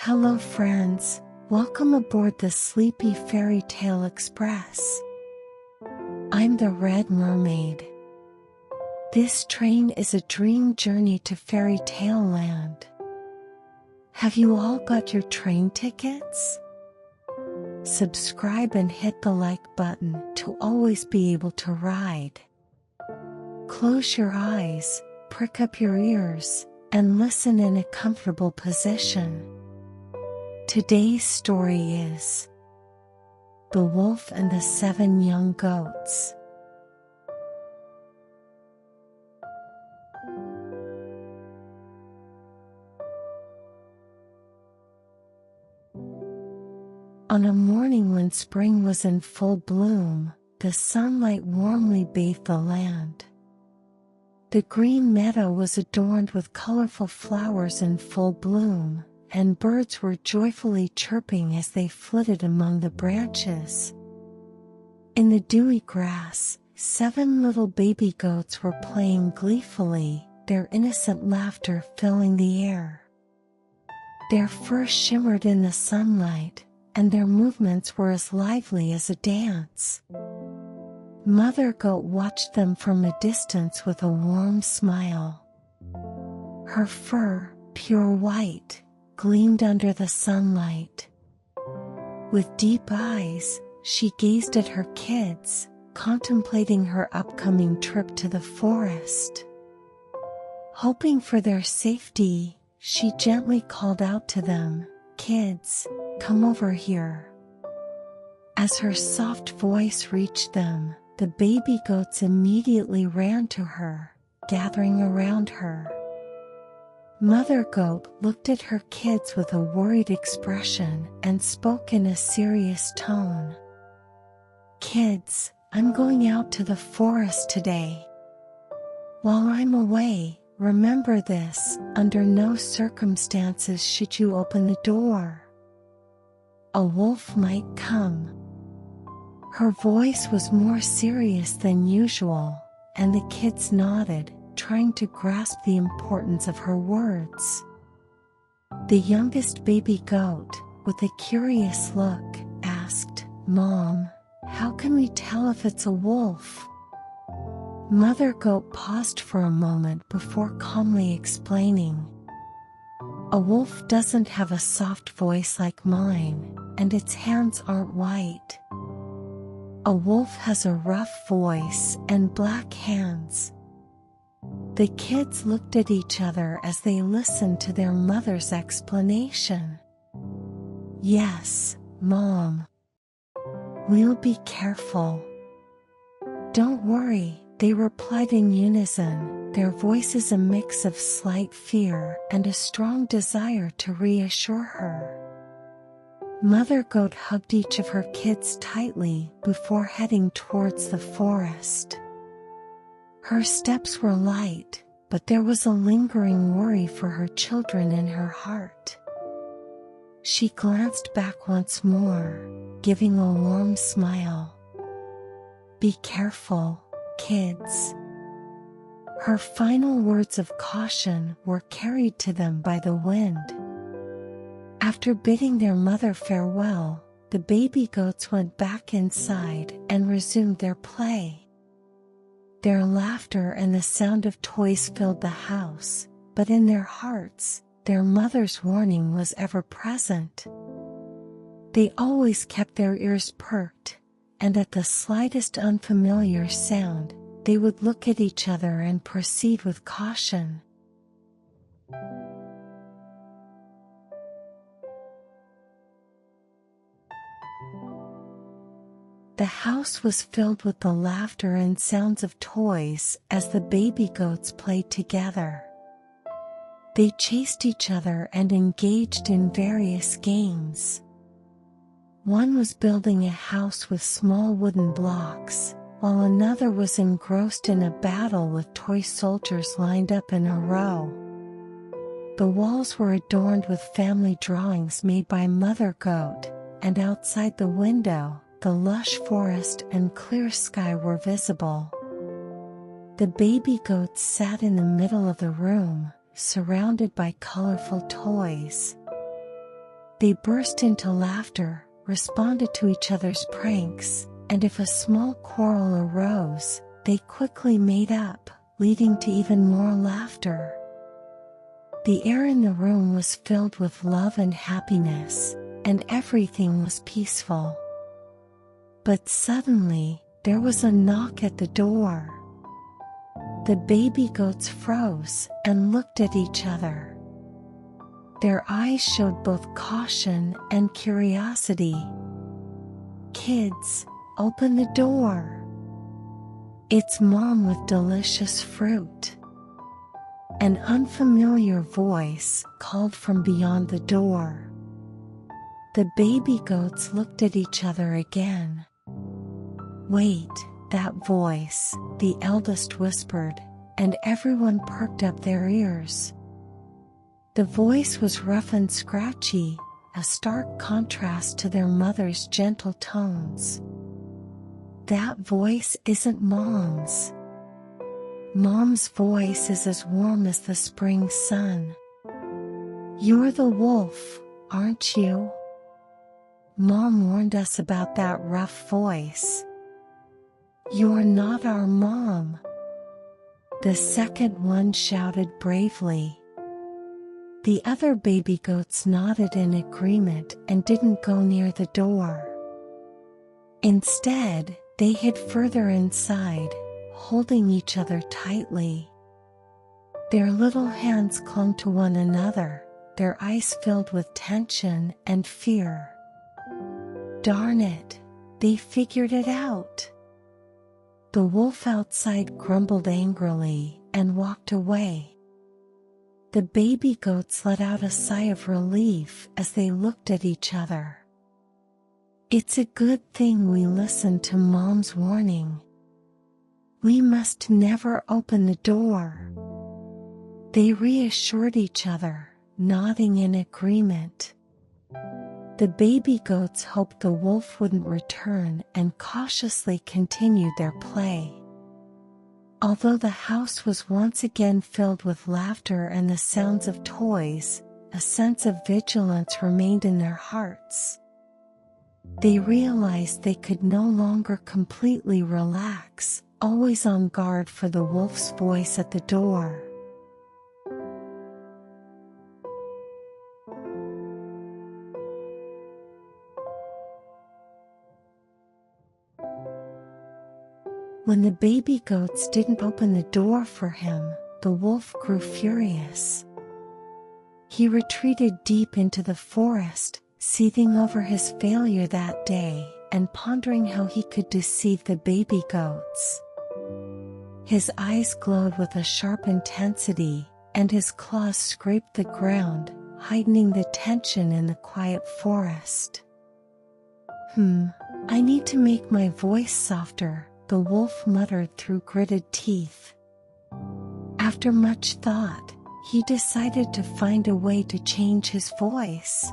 Hello friends, welcome aboard the Sleepy Fairy Tale Express. I'm the Red Mermaid. This train is a dream journey to fairy tale land. Have you all got your train tickets? Subscribe and hit the like button to always be able to ride. Close your eyes, prick up your ears, and listen in a comfortable position. Today's story is The Wolf and the 7 Young Goats. On a morning when spring was in full bloom, the sunlight warmly bathed the land. The green meadow was adorned with colorful flowers in full bloom, and birds were joyfully chirping as they flitted among the branches. In the dewy grass, 7 little baby goats were playing gleefully, their innocent laughter filling the air. Their fur shimmered in the sunlight, and their movements were as lively as a dance. Mother Goat watched them from a distance with a warm smile. Her fur, pure white, gleamed under the sunlight. With deep eyes, she gazed at her kids, contemplating her upcoming trip to the forest. Hoping for their safety, she gently called out to them, "Kids, come over here." As her soft voice reached them, the baby goats immediately ran to her, gathering around her. Mother Goat looked at her kids with a worried expression and spoke in a serious tone. "Kids, I'm going out to the forest today. While I'm away, remember this, under no circumstances should you open the door. A wolf might come." Her voice was more serious than usual, and the kids nodded, trying to grasp the importance of her words. The youngest baby goat, with a curious look, asked, "Mom, how can we tell if it's a wolf?" Mother Goat paused for a moment before calmly explaining. "A wolf doesn't have a soft voice like mine, and its hands aren't white. A wolf has a rough voice and black hands." The kids looked at each other as they listened to their mother's explanation. "Yes, Mom. We'll be careful." "Don't worry," they replied in unison, their voices a mix of slight fear and a strong desire to reassure her. Mother Goat hugged each of her kids tightly before heading towards the forest. Her steps were light, but there was a lingering worry for her children in her heart. She glanced back once more, giving a warm smile. "Be careful, kids." Her final words of caution were carried to them by the wind. After bidding their mother farewell, the baby goats went back inside and resumed their play. Their laughter and the sound of toys filled the house, but in their hearts, their mother's warning was ever present. They always kept their ears perked, and at the slightest unfamiliar sound, they would look at each other and proceed with caution. The house was filled with the laughter and sounds of toys as the baby goats played together. They chased each other and engaged in various games. One was building a house with small wooden blocks, while another was engrossed in a battle with toy soldiers lined up in a row. The walls were adorned with family drawings made by Mother Goat, and outside the window, the lush forest and clear sky were visible. The baby goats sat in the middle of the room, surrounded by colorful toys. They burst into laughter, responded to each other's pranks, and if a small quarrel arose, they quickly made up, leading to even more laughter. The air in the room was filled with love and happiness, and everything was peaceful. But suddenly, there was a knock at the door. The baby goats froze and looked at each other. Their eyes showed both caution and curiosity. "Kids, open the door. It's Mom with delicious fruit." An unfamiliar voice called from beyond the door. The baby goats looked at each other again. "Wait, that voice," the eldest whispered, and everyone perked up their ears. The voice was rough and scratchy, a stark contrast to their mother's gentle tones. "That voice isn't Mom's. Mom's voice is as warm as the spring sun. You're the wolf, aren't you? Mom warned us about that rough voice. You're not our mom." The second one shouted bravely. The other baby goats nodded in agreement and didn't go near the door. Instead, they hid further inside, holding each other tightly. Their little hands clung to one another, their eyes filled with tension and fear. Darn it, they figured it out. The wolf outside grumbled angrily and walked away. The baby goats let out a sigh of relief as they looked at each other. "It's a good thing we listened to Mom's warning. We must never open the door." They reassured each other, nodding in agreement. The baby goats hoped the wolf wouldn't return and cautiously continued their play. Although the house was once again filled with laughter and the sounds of toys, a sense of vigilance remained in their hearts. They realized they could no longer completely relax, always on guard for the wolf's voice at the door. When the baby goats didn't open the door for him, the wolf grew furious. He retreated deep into the forest, seething over his failure that day and pondering how he could deceive the baby goats. His eyes glowed with a sharp intensity, and his claws scraped the ground, heightening the tension in the quiet forest. I need to make my voice softer," the wolf muttered through gritted teeth. After much thought, he decided to find a way to change his voice.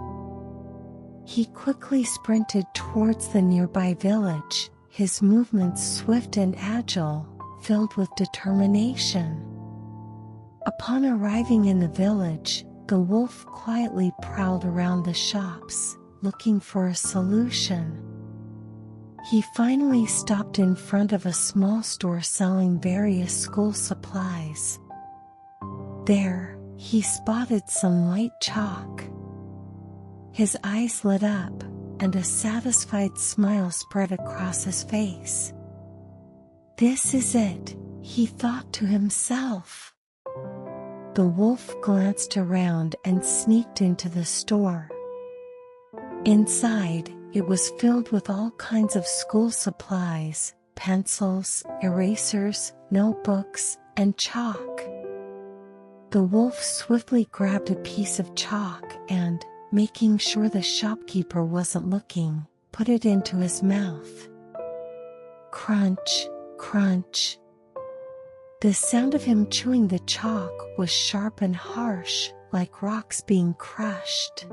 He quickly sprinted towards the nearby village, his movements swift and agile, filled with determination. Upon arriving in the village, the wolf quietly prowled around the shops, looking for a solution. He finally stopped in front of a small store selling various school supplies. There, he spotted some white chalk. His eyes lit up, and a satisfied smile spread across his face. "This is it," he thought to himself. The wolf glanced around and sneaked into the store. Inside, it was filled with all kinds of school supplies, pencils, erasers, notebooks, and chalk. The wolf swiftly grabbed a piece of chalk and, making sure the shopkeeper wasn't looking, put it into his mouth. Crunch, crunch. The sound of him chewing the chalk was sharp and harsh, like rocks being crushed.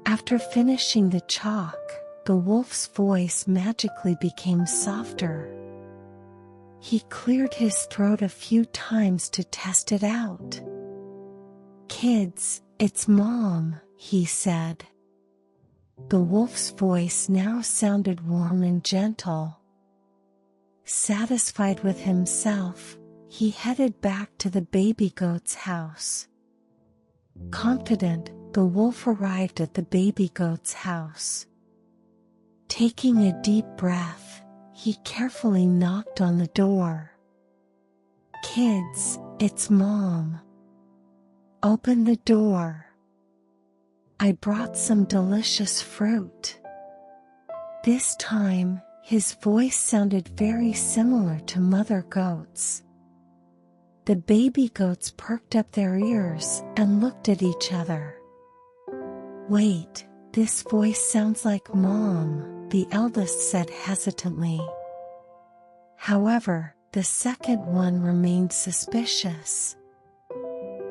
After finishing the chalk, the wolf's voice magically became softer. He cleared his throat a few times to test it out. "Kids, it's Mom," he said. The wolf's voice now sounded warm and gentle. Satisfied with himself, he headed back to the baby goat's house. Confident, the wolf arrived at the baby goat's house. Taking a deep breath, he carefully knocked on the door. "Kids, it's Mom. Open the door. I brought some delicious fruit." This time, his voice sounded very similar to Mother Goat's. The baby goats perked up their ears and looked at each other. "Wait, this voice sounds like Mom," the eldest said hesitantly. However, the second one remained suspicious.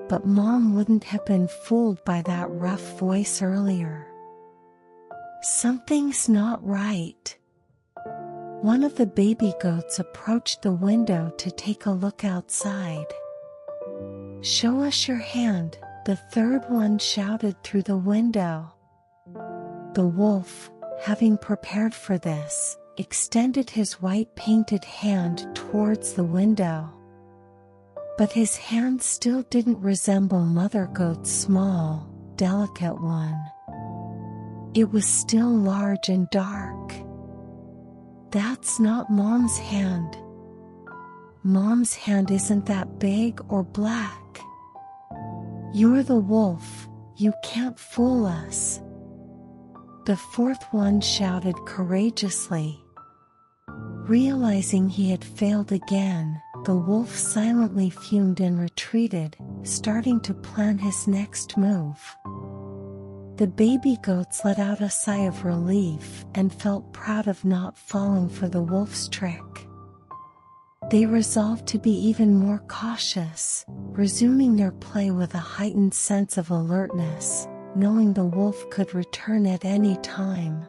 But Mom wouldn't have been fooled by that rough voice earlier. "Something's not right." One of the baby goats approached the window to take a look outside. "Show us your hand," the third one shouted through the window. The wolf, having prepared for this, extended his white painted hand towards the window. But his hand still didn't resemble Mother Goat's small, delicate one. It was still large and dark. "That's not Mom's hand. Mom's hand isn't that big or black. You're the wolf, you can't fool us." The fourth one shouted courageously. Realizing he had failed again, the wolf silently fumed and retreated, starting to plan his next move. The baby goats let out a sigh of relief and felt proud of not falling for the wolf's trick. They resolved to be even more cautious, resuming their play with a heightened sense of alertness, knowing the wolf could return at any time.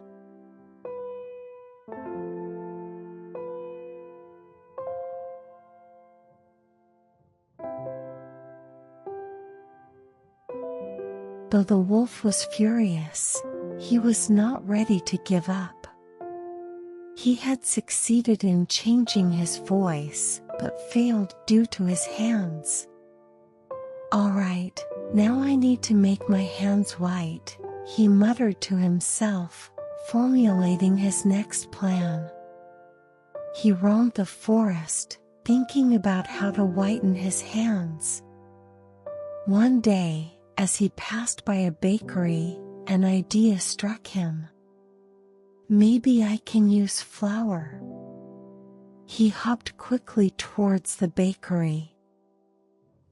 Though the wolf was furious, he was not ready to give up. He had succeeded in changing his voice, but failed due to his hands. "All right, now I need to make my hands white," he muttered to himself, formulating his next plan. He roamed the forest, thinking about how to whiten his hands. One day, as he passed by a bakery, an idea struck him. "Maybe I can use flour." He hopped quickly towards the bakery.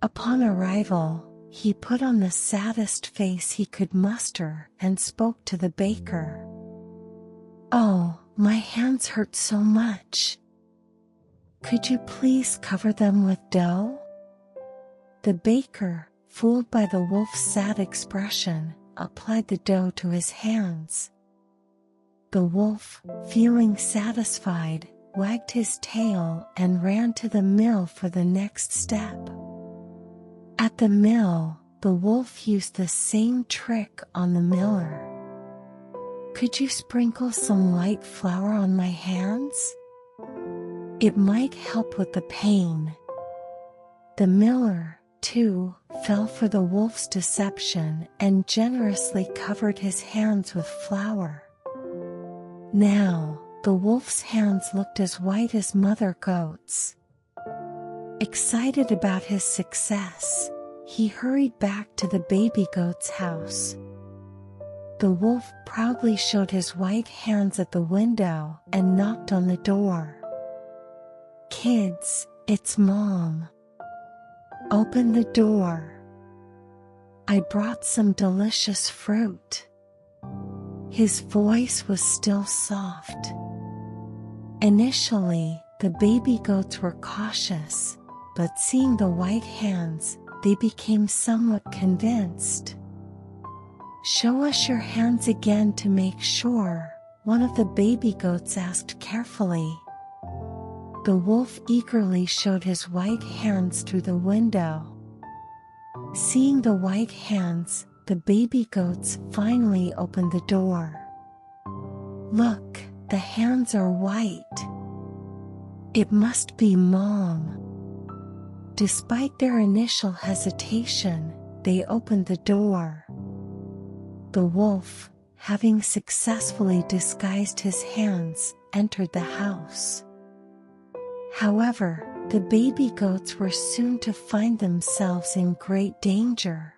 Upon arrival, he put on the saddest face he could muster and spoke to the baker. "Oh, my hands hurt so much. Could you please cover them with dough?" The baker, fooled by the wolf's sad expression, applied the dough to his hands. The wolf, feeling satisfied, wagged his tail and ran to the mill for the next step. At the mill, the wolf used the same trick on the miller. "Could you sprinkle some white flour on my hands? It might help with the pain." The miller, too, fell for the wolf's deception and generously covered his hands with flour. Now, the wolf's hands looked as white as Mother Goat's. Excited about his success, he hurried back to the baby goat's house. The wolf proudly showed his white hands at the window and knocked on the door. "Kids, it's Mom. Open the door. I brought some delicious fruit." His voice was still soft. Initially, the baby goats were cautious, but seeing the white hands, they became somewhat convinced. "Show us your hands again to make sure," one of the baby goats asked carefully. The wolf eagerly showed his white hands through the window. Seeing the white hands, the baby goats finally opened the door. "Look, the hands are white. It must be Mom." Despite their initial hesitation, they opened the door. The wolf, having successfully disguised his hands, entered the house. However, the baby goats were soon to find themselves in great danger.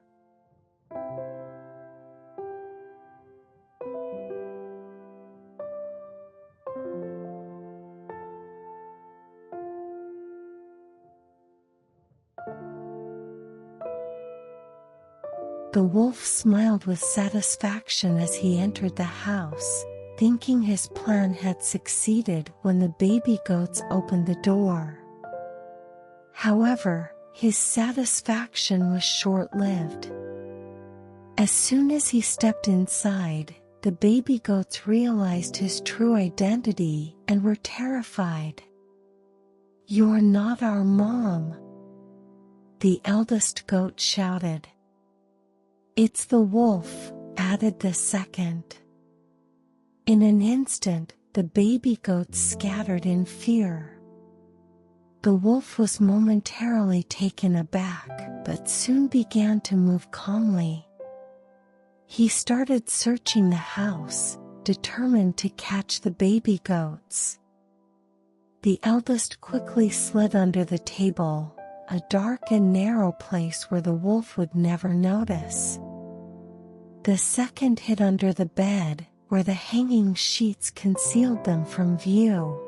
The wolf smiled with satisfaction as he entered the house, thinking his plan had succeeded when the baby goats opened the door. However, his satisfaction was short-lived. As soon as he stepped inside, the baby goats realized his true identity and were terrified. "You're not our mom," the eldest goat shouted. "It's the wolf," added the second. In an instant, the baby goats scattered in fear. The wolf was momentarily taken aback, but soon began to move calmly. He started searching the house, determined to catch the baby goats. The eldest quickly slid under the table, a dark and narrow place where the wolf would never notice. The second hid under the bed, where the hanging sheets concealed them from view.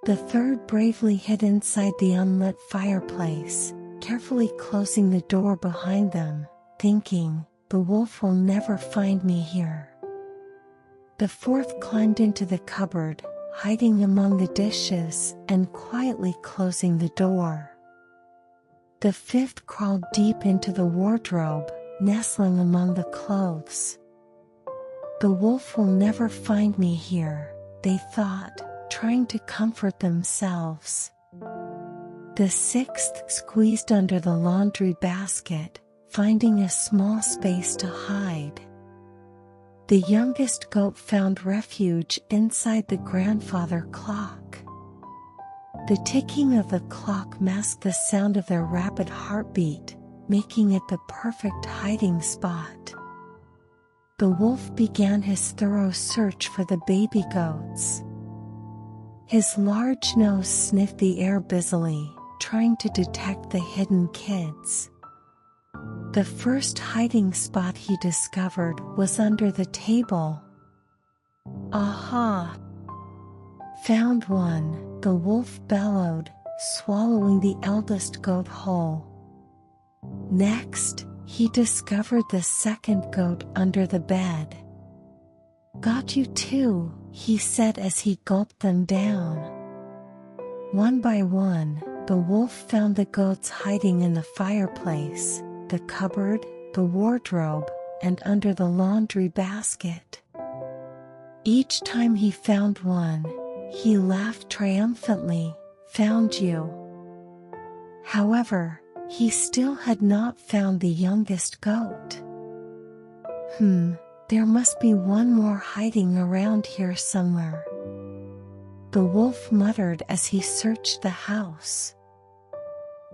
The third bravely hid inside the unlit fireplace, carefully closing the door behind them, thinking, "The wolf will never find me here." The fourth climbed into the cupboard, hiding among the dishes and quietly closing the door. The fifth crawled deep into the wardrobe, nestling among the clothes. "The wolf will never find me here," they thought, trying to comfort themselves. The sixth squeezed under the laundry basket, finding a small space to hide. The youngest goat found refuge inside the grandfather clock. The ticking of the clock masked the sound of their rapid heartbeat, making it the perfect hiding spot. The wolf began his thorough search for the baby goats. His large nose sniffed the air busily, trying to detect the hidden kids. The first hiding spot he discovered was under the table. "Aha! Found one," the wolf bellowed, swallowing the eldest goat whole. Next, he discovered the second goat under the bed. "Got you too," he said as he gulped them down. One by one, the wolf found the goats hiding in the fireplace, the cupboard, the wardrobe, and under the laundry basket. Each time he found one, he laughed triumphantly, "Found you." However, he still had not found the youngest goat. There must be one more hiding around here somewhere," the wolf muttered as he searched the house.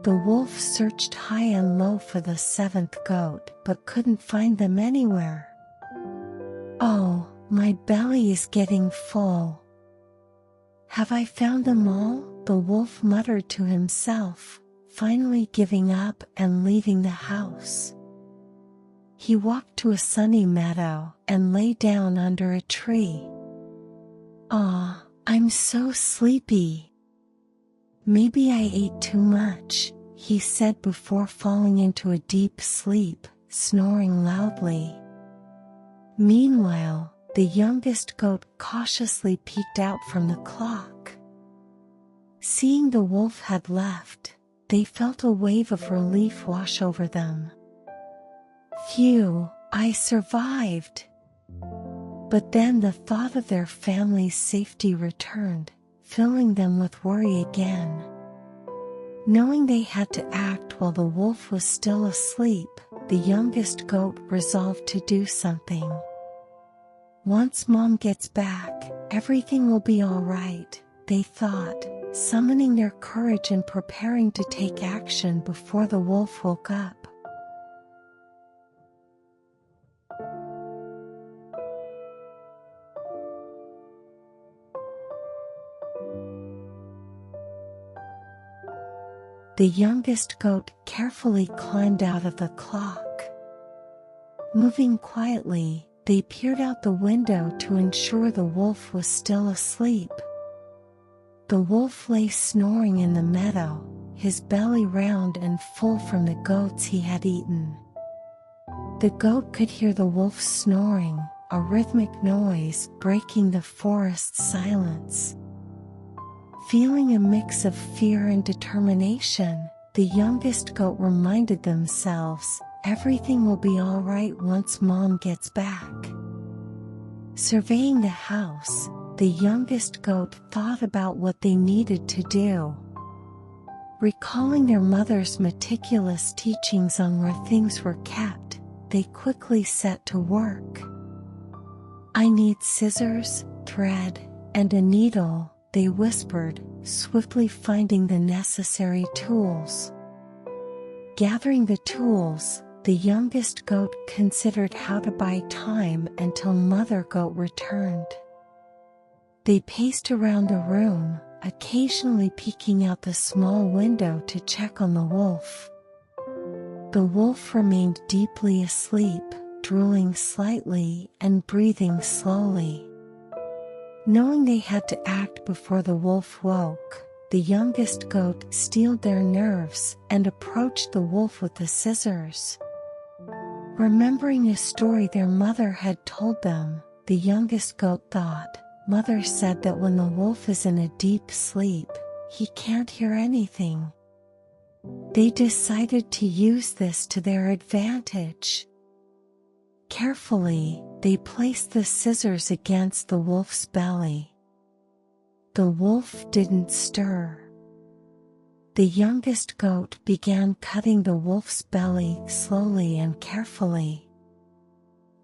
The wolf searched high and low for the seventh goat, but couldn't find them anywhere. "Oh, my belly is getting full. Have I found them all?" the wolf muttered to himself, finally giving up and leaving the house. He walked to a sunny meadow and lay down under a tree. "Ah, I'm so sleepy. Maybe I ate too much," he said before falling into a deep sleep, snoring loudly. Meanwhile, the youngest goat cautiously peeked out from the clock. Seeing the wolf had left, they felt a wave of relief wash over them. "Phew, I survived." But then the thought of their family's safety returned, filling them with worry again. Knowing they had to act while the wolf was still asleep, the youngest goat resolved to do something. Once Mom gets back, everything will be all right, they thought, summoning their courage and preparing to take action before the wolf woke up. The youngest goat carefully climbed out of the clock. Moving quietly, they peered out the window to ensure the wolf was still asleep. The wolf lay snoring in the meadow, his belly round and full from the goats he had eaten. The goat could hear the wolf snoring, a rhythmic noise breaking the forest's silence. Feeling a mix of fear and determination, the youngest goat reminded themselves, everything will be all right once Mom gets back. Surveying the house, the youngest goat thought about what they needed to do. Recalling their mother's meticulous teachings on where things were kept, they quickly set to work. "I need scissors, thread, and a needle," they whispered, swiftly finding the necessary tools. Gathering the tools, the youngest goat considered how to buy time until Mother Goat returned. They paced around the room, occasionally peeking out the small window to check on the wolf. The wolf remained deeply asleep, drooling slightly and breathing slowly. Knowing they had to act before the wolf woke, the youngest goat steeled their nerves and approached the wolf with the scissors. Remembering a story their mother had told them, the youngest goat thought, "Mother said that when the wolf is in a deep sleep, he can't hear anything." They decided to use this to their advantage. Carefully, they placed the scissors against the wolf's belly. The wolf didn't stir. The youngest goat began cutting the wolf's belly slowly and carefully.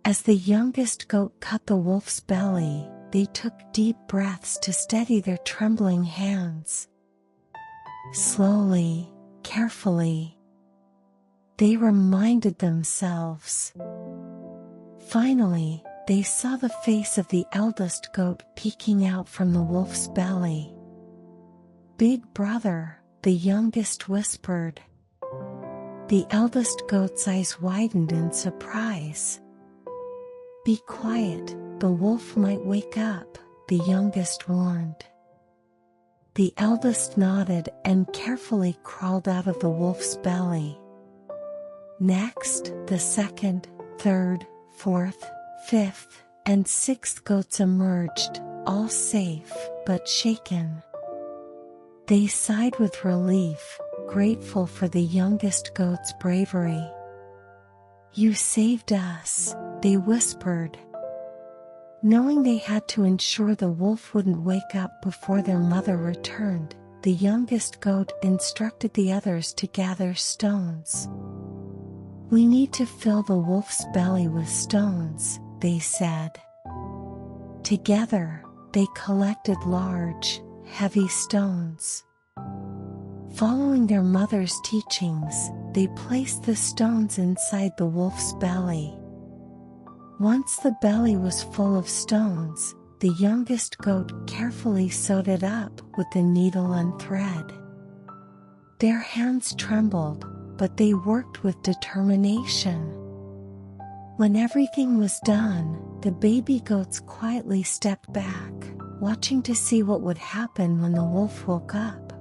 As the youngest goat cut the wolf's belly, they took deep breaths to steady their trembling hands. Slowly, carefully, they reminded themselves. Finally, they saw the face of the eldest goat peeking out from the wolf's belly. "Big brother," the youngest whispered. The eldest goat's eyes widened in surprise. "Be quiet, the wolf might wake up," the youngest warned. The eldest nodded and carefully crawled out of the wolf's belly. Next, the second, third, fourth, fifth, and sixth goats emerged, all safe, but shaken. They sighed with relief, grateful for the youngest goat's bravery. "You saved us," they whispered. Knowing they had to ensure the wolf wouldn't wake up before their mother returned, the youngest goat instructed the others to gather stones. "We need to fill the wolf's belly with stones," they said. Together, they collected large, heavy stones. Following their mother's teachings, they placed the stones inside the wolf's belly. Once the belly was full of stones, the youngest goat carefully sewed it up with the needle and thread. Their hands trembled, but they worked with determination. When everything was done, the baby goats quietly stepped back, watching to see what would happen when the wolf woke up.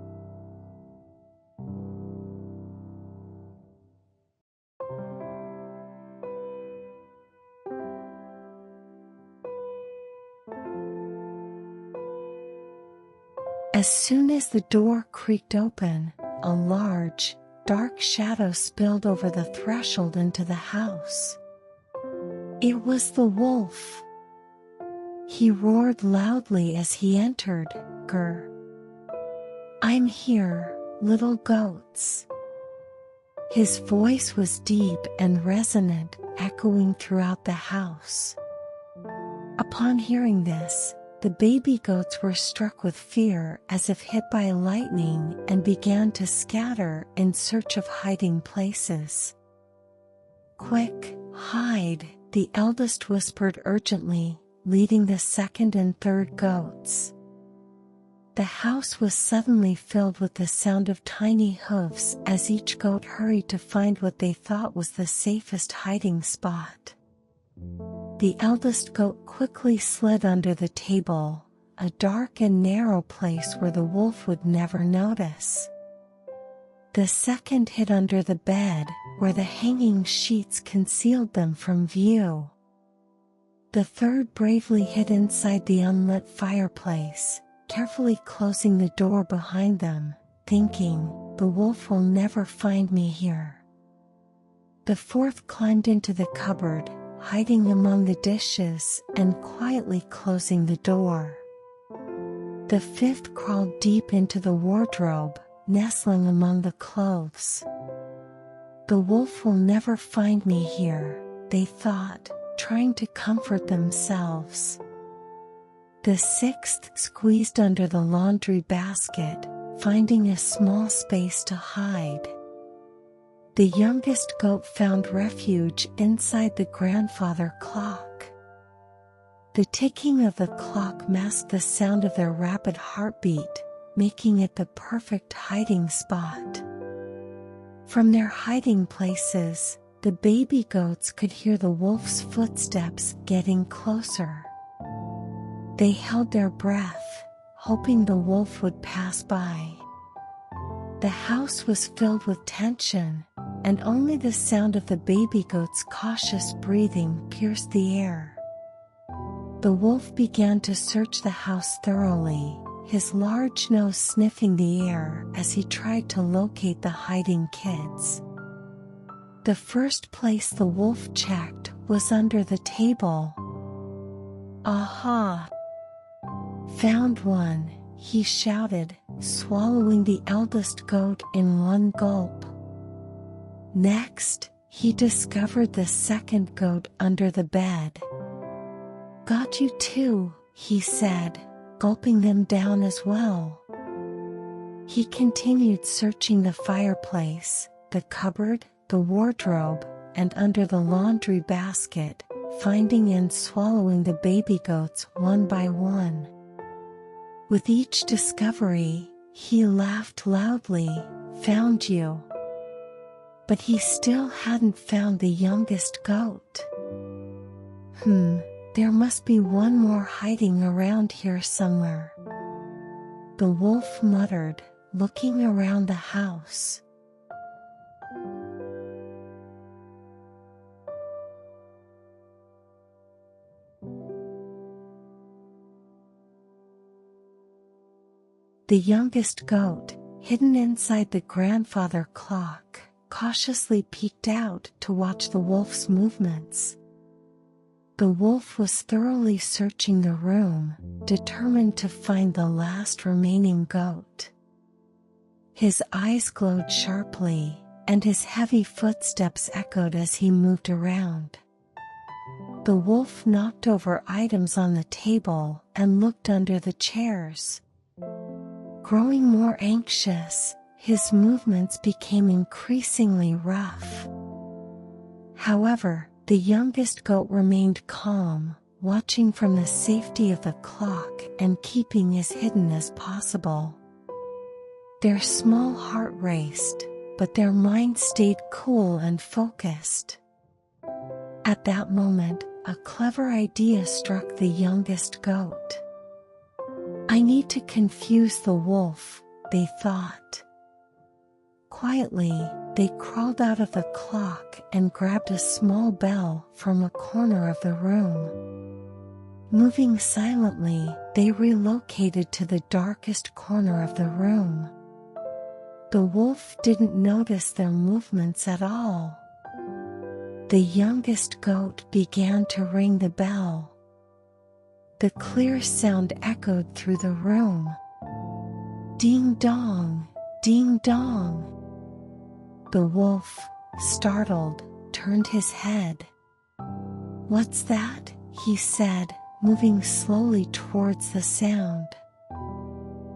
As soon as the door creaked open, a large, dark shadow spilled over the threshold into the house. It was the wolf. He roared loudly as he entered, "Grr! I'm here, little goats." His voice was deep and resonant, echoing throughout the house. Upon hearing this, the baby goats were struck with fear as if hit by lightning and began to scatter in search of hiding places. "Quick, hide," the eldest whispered urgently, leading the second and third goats. The house was suddenly filled with the sound of tiny hooves as each goat hurried to find what they thought was the safest hiding spot. The eldest goat quickly slid under the table, a dark and narrow place where the wolf would never notice. The second hid under the bed, where the hanging sheets concealed them from view. The third bravely hid inside the unlit fireplace, carefully closing the door behind them, thinking, "The wolf will never find me here." The fourth climbed into the cupboard, hiding among the dishes and quietly closing the door. The fifth crawled deep into the wardrobe, nestling among the clothes. "The wolf will never find me here," they thought, trying to comfort themselves. The sixth squeezed under the laundry basket, finding a small space to hide. The youngest goat found refuge inside the grandfather clock. The ticking of the clock masked the sound of their rapid heartbeat, making it the perfect hiding spot. From their hiding places, the baby goats could hear the wolf's footsteps getting closer. They held their breath, hoping the wolf would pass by. The house was filled with tension, and only the sound of the baby goat's cautious breathing pierced the air. The wolf began to search the house thoroughly, his large nose sniffing the air as he tried to locate the hiding kids. The first place the wolf checked was under the table. "Aha! Found one," he shouted, swallowing the eldest goat in one gulp. Next, he discovered the second goat under the bed. "Got you too," he said, gulping them down as well. He continued searching the fireplace, the cupboard, the wardrobe, and under the laundry basket, finding and swallowing the baby goats one by one. With each discovery, he laughed loudly, "Found you." But he still hadn't found the youngest goat. There must be one more hiding around here somewhere," the wolf muttered, looking around the house. The youngest goat, hidden inside the grandfather clock, cautiously peeked out to watch the wolf's movements. The wolf was thoroughly searching the room, determined to find the last remaining goat. His eyes glowed sharply, and his heavy footsteps echoed as he moved around. The wolf knocked over items on the table and looked under the chairs. Growing more anxious, his movements became increasingly rough. However, the youngest goat remained calm, watching from the safety of the clock and keeping as hidden as possible. Their small heart raced, but their mind stayed cool and focused. At that moment, a clever idea struck the youngest goat. "I need to confuse the wolf," they thought. Quietly, they crawled out of the clock and grabbed a small bell from a corner of the room. Moving silently, they relocated to the darkest corner of the room. The wolf didn't notice their movements at all. The youngest goat began to ring the bell. The clear sound echoed through the room. Ding dong, ding dong. The wolf, startled, turned his head. "What's that?" he said, moving slowly towards the sound.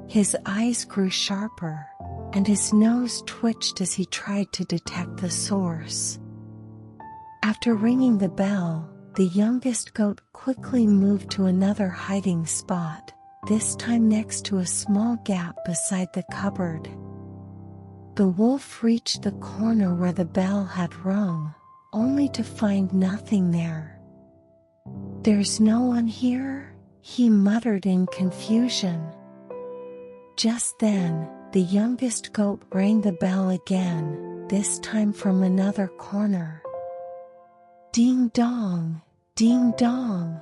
His eyes grew sharper, and his nose twitched as he tried to detect the source. After ringing the bell, the youngest goat quickly moved to another hiding spot, this time next to a small gap beside the cupboard. The wolf reached the corner where the bell had rung, only to find nothing there. "There's no one here?" he muttered in confusion. Just then, the youngest goat rang the bell again, this time from another corner. Ding dong, ding dong.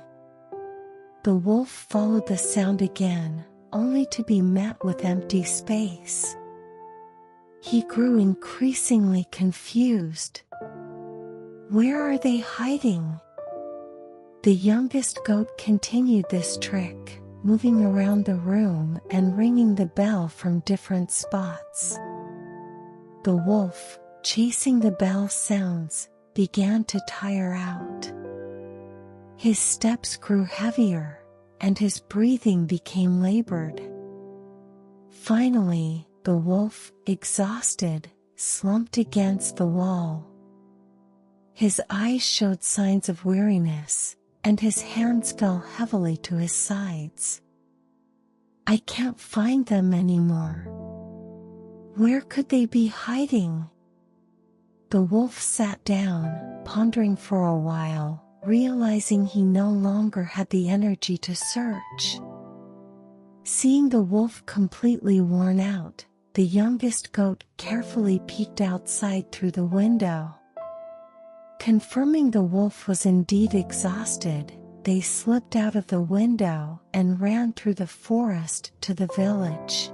The wolf followed the sound again, only to be met with empty space. He grew increasingly confused. Where are they hiding? The youngest goat continued this trick, moving around the room and ringing the bell from different spots. The wolf, chasing the bell sounds, began to tire out. His steps grew heavier, and his breathing became labored. Finally, the wolf, exhausted, slumped against the wall. His eyes showed signs of weariness, and his hands fell heavily to his sides. "I can't find them anymore. Where could they be hiding?" The wolf sat down, pondering for a while, realizing he no longer had the energy to search. Seeing the wolf completely worn out, the youngest goat carefully peeked outside through the window. Confirming the wolf was indeed exhausted, they slipped out of the window and ran through the forest to the village.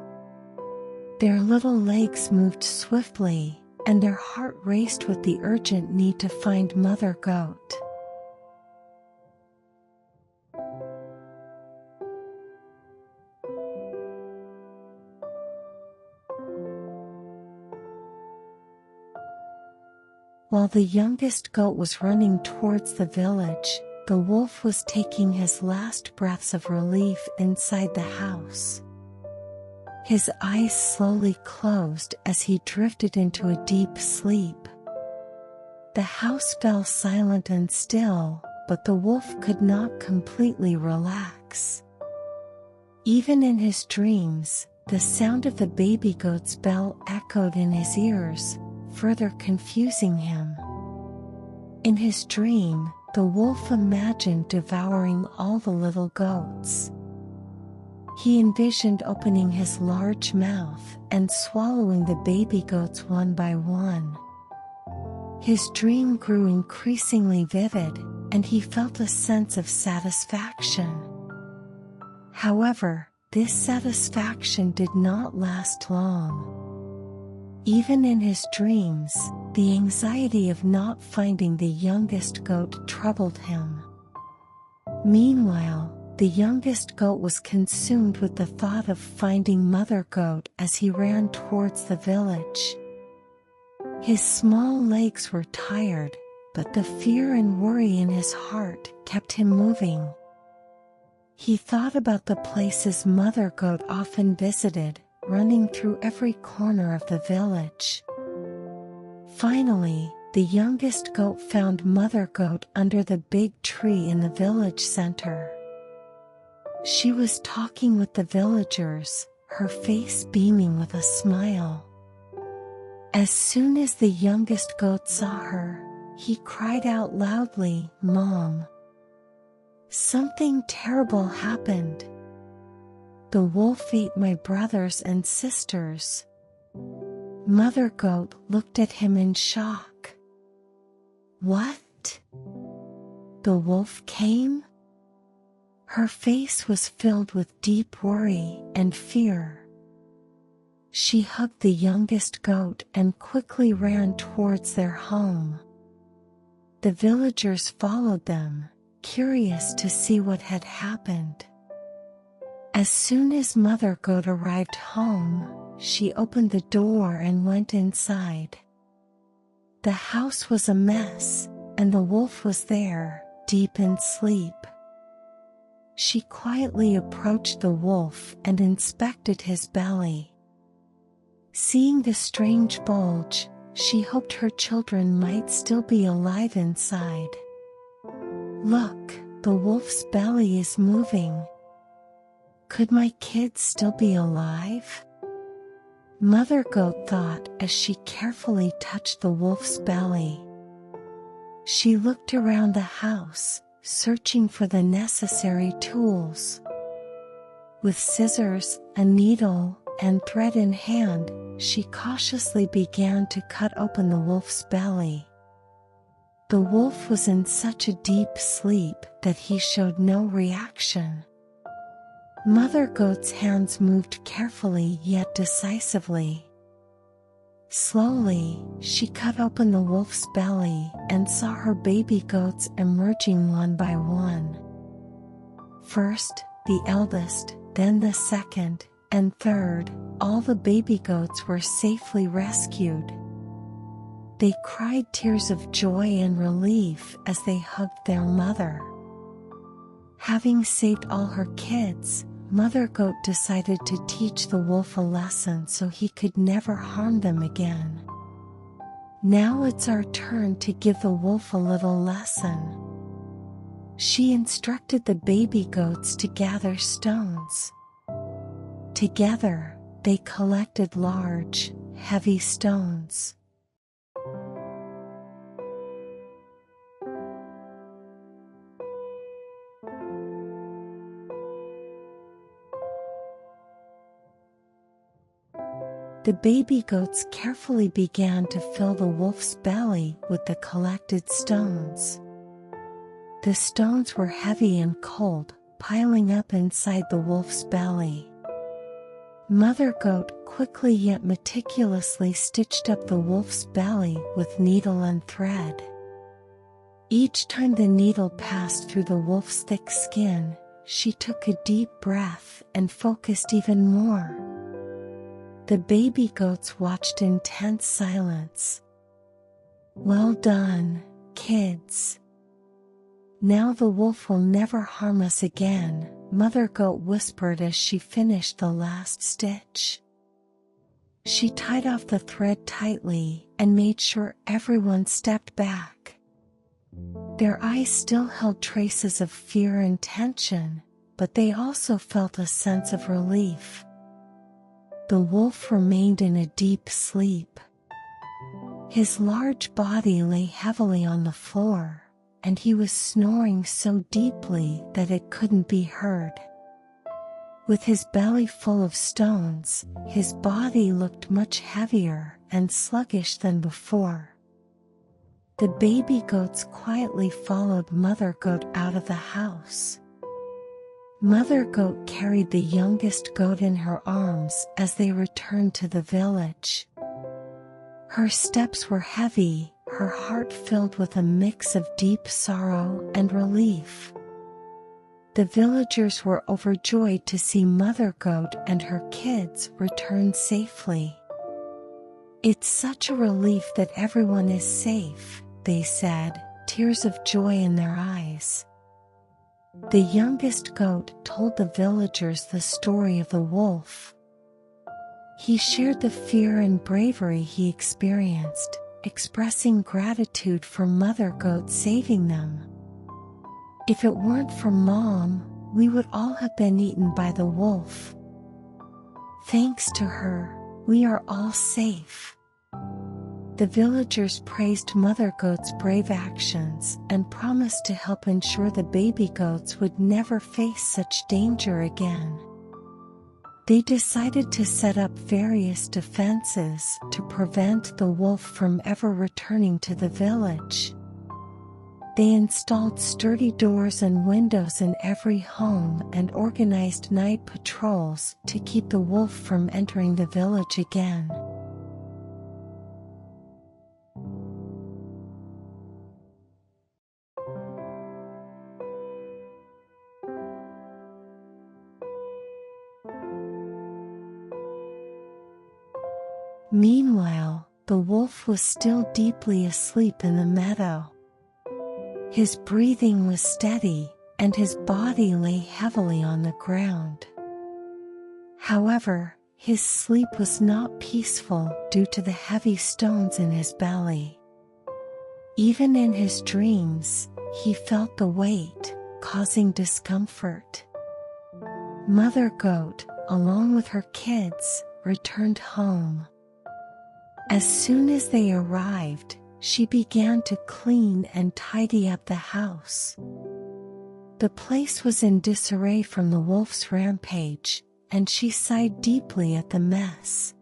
Their little legs moved swiftly, and their heart raced with the urgent need to find Mother Goat. While the youngest goat was running towards the village, the wolf was taking his last breaths of relief inside the house. His eyes slowly closed as he drifted into a deep sleep. The house fell silent and still, but the wolf could not completely relax. Even in his dreams, the sound of the baby goat's bell echoed in his ears, further confusing him. In his dream, the wolf imagined devouring all the little goats. He envisioned opening his large mouth and swallowing the baby goats one by one. His dream grew increasingly vivid, and he felt a sense of satisfaction. However, this satisfaction did not last long. Even in his dreams, the anxiety of not finding the youngest goat troubled him. Meanwhile, the youngest goat was consumed with the thought of finding Mother Goat as he ran towards the village. His small legs were tired, but the fear and worry in his heart kept him moving. He thought about the places Mother Goat often visited, running through every corner of the village. Finally, the youngest goat found Mother Goat under the big tree in the village center. She was talking with the villagers, her face beaming with a smile. As soon as the youngest goat saw her, he cried out loudly, "Mom!" Something terrible happened. The wolf ate my brothers and sisters. Mother Goat looked at him in shock. What? The wolf came? Her face was filled with deep worry and fear. She hugged the youngest goat and quickly ran towards their home. The villagers followed them, curious to see what had happened. As soon as Mother Goat arrived home, she opened the door and went inside. The house was a mess, and the wolf was there, deep in sleep. She quietly approached the wolf and inspected his belly. Seeing the strange bulge, she hoped her children might still be alive inside. "Look, the wolf's belly is moving. Could my kids still be alive?" Mother Goat thought as she carefully touched the wolf's belly. She looked around the house, searching for the necessary tools. With scissors, a needle, and thread in hand, she cautiously began to cut open the wolf's belly. The wolf was in such a deep sleep that he showed no reaction. Mother Goat's hands moved carefully yet decisively. Slowly, she cut open the wolf's belly and saw her baby goats emerging one by one. First, the eldest, then the second, and third, all the baby goats were safely rescued. They cried tears of joy and relief as they hugged their mother. Having saved all her kids, Mother Goat decided to teach the wolf a lesson so he could never harm them again. "Now it's our turn to give the wolf a little lesson." She instructed the baby goats to gather stones. Together, they collected large, heavy stones. The baby goats carefully began to fill the wolf's belly with the collected stones. The stones were heavy and cold, piling up inside the wolf's belly. Mother Goat quickly yet meticulously stitched up the wolf's belly with needle and thread. Each time the needle passed through the wolf's thick skin, she took a deep breath and focused even more. The baby goats watched in tense silence. "Well done, kids. Now the wolf will never harm us again," Mother Goat whispered as she finished the last stitch. She tied off the thread tightly and made sure everyone stepped back. Their eyes still held traces of fear and tension, but they also felt a sense of relief. The wolf remained in a deep sleep. His large body lay heavily on the floor, and he was snoring so deeply that it couldn't be heard. With his belly full of stones, his body looked much heavier and sluggish than before. The baby goats quietly followed Mother Goat out of the house. Mother Goat carried the youngest goat in her arms as they returned to the village. Her steps were heavy, her heart filled with a mix of deep sorrow and relief. The villagers were overjoyed to see Mother Goat and her kids return safely. "It's such a relief that everyone is safe," they said, tears of joy in their eyes. The youngest goat told the villagers the story of the wolf. He shared the fear and bravery he experienced, expressing gratitude for Mother Goat saving them. "If it weren't for Mom, we would all have been eaten by the wolf. Thanks to her, we are all safe." The villagers praised Mother Goat's brave actions and promised to help ensure the baby goats would never face such danger again. They decided to set up various defenses to prevent the wolf from ever returning to the village. They installed sturdy doors and windows in every home and organized night patrols to keep the wolf from entering the village again. Meanwhile, the wolf was still deeply asleep in the meadow. His breathing was steady, and his body lay heavily on the ground. However, his sleep was not peaceful due to the heavy stones in his belly. Even in his dreams, he felt the weight, causing discomfort. Mother Goat, along with her kids, returned home. As soon as they arrived, she began to clean and tidy up the house. The place was in disarray from the wolf's rampage, and she sighed deeply at the mess.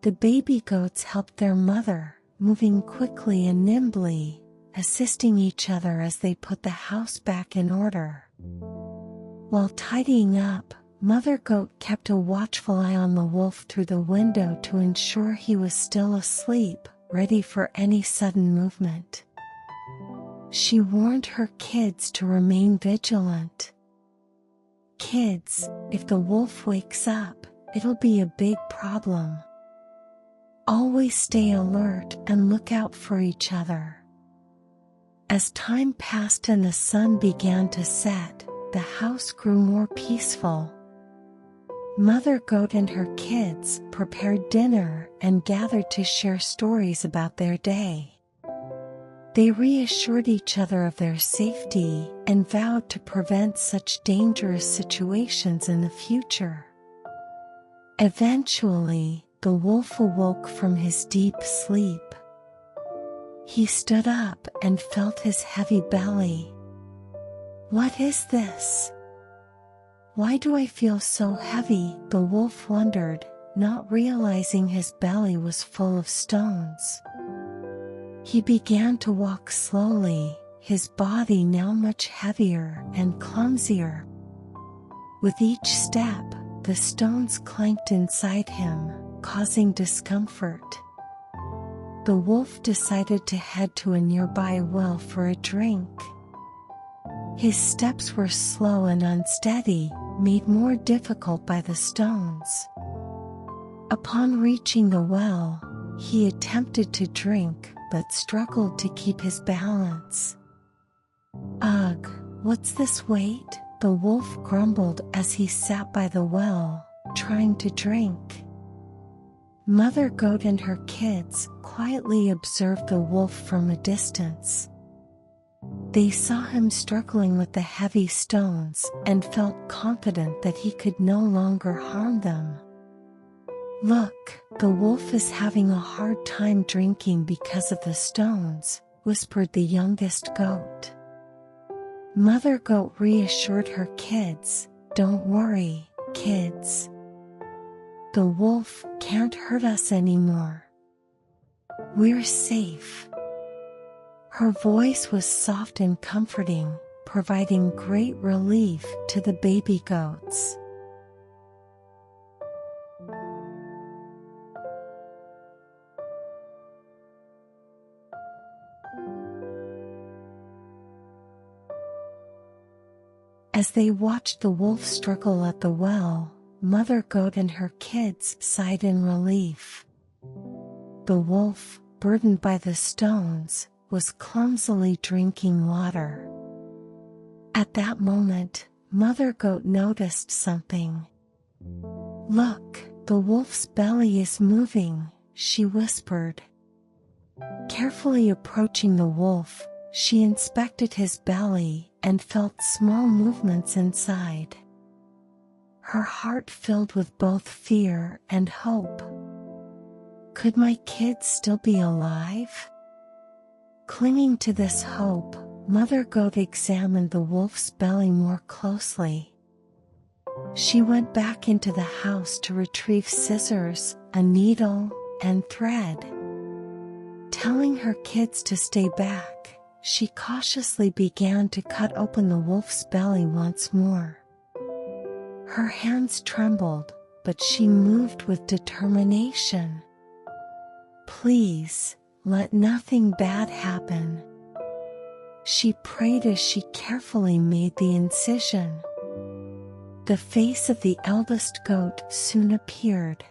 The baby goats helped their mother, moving quickly and nimbly, assisting each other as they put the house back in order. While tidying up, Mother Goat kept a watchful eye on the wolf through the window to ensure he was still asleep, ready for any sudden movement. She warned her kids to remain vigilant. "Kids, if the wolf wakes up, it'll be a big problem. Always stay alert and look out for each other." As time passed and the sun began to set, the house grew more peaceful. Mother Goat and her kids prepared dinner and gathered to share stories about their day. They reassured each other of their safety and vowed to prevent such dangerous situations in the future. Eventually, the wolf awoke from his deep sleep. He stood up and felt his heavy belly. "What is this? Why do I feel so heavy?" the wolf wondered, not realizing his belly was full of stones. He began to walk slowly, his body now much heavier and clumsier. With each step, the stones clanked inside him, causing discomfort. The wolf decided to head to a nearby well for a drink. His steps were slow and unsteady, made more difficult by the stones. Upon reaching the well, he attempted to drink but struggled to keep his balance. "Ugh, what's this weight?" the wolf grumbled as he sat by the well, trying to drink. Mother Goat and her kids quietly observed the wolf from a distance. They saw him struggling with the heavy stones and felt confident that he could no longer harm them. "Look, the wolf is having a hard time drinking because of the stones," whispered the youngest goat. Mother Goat reassured her kids, "Don't worry, kids. The wolf can't hurt us anymore. We're safe." Her voice was soft and comforting, providing great relief to the baby goats. As they watched the wolf struggle at the well, Mother Goat and her kids sighed in relief. The wolf, burdened by the stones, was clumsily drinking water. At that moment, Mother Goat noticed something. "Look, the wolf's belly is moving," she whispered. Carefully approaching the wolf, she inspected his belly and felt small movements inside. Her heart filled with both fear and hope. Could my kids still be alive? Clinging to this hope, Mother Goat examined the wolf's belly more closely. She went back into the house to retrieve scissors, a needle, and thread. Telling her kids to stay back, she cautiously began to cut open the wolf's belly once more. Her hands trembled, but she moved with determination. "Please, let nothing bad happen," she prayed as she carefully made the incision. The face of the eldest goat soon appeared.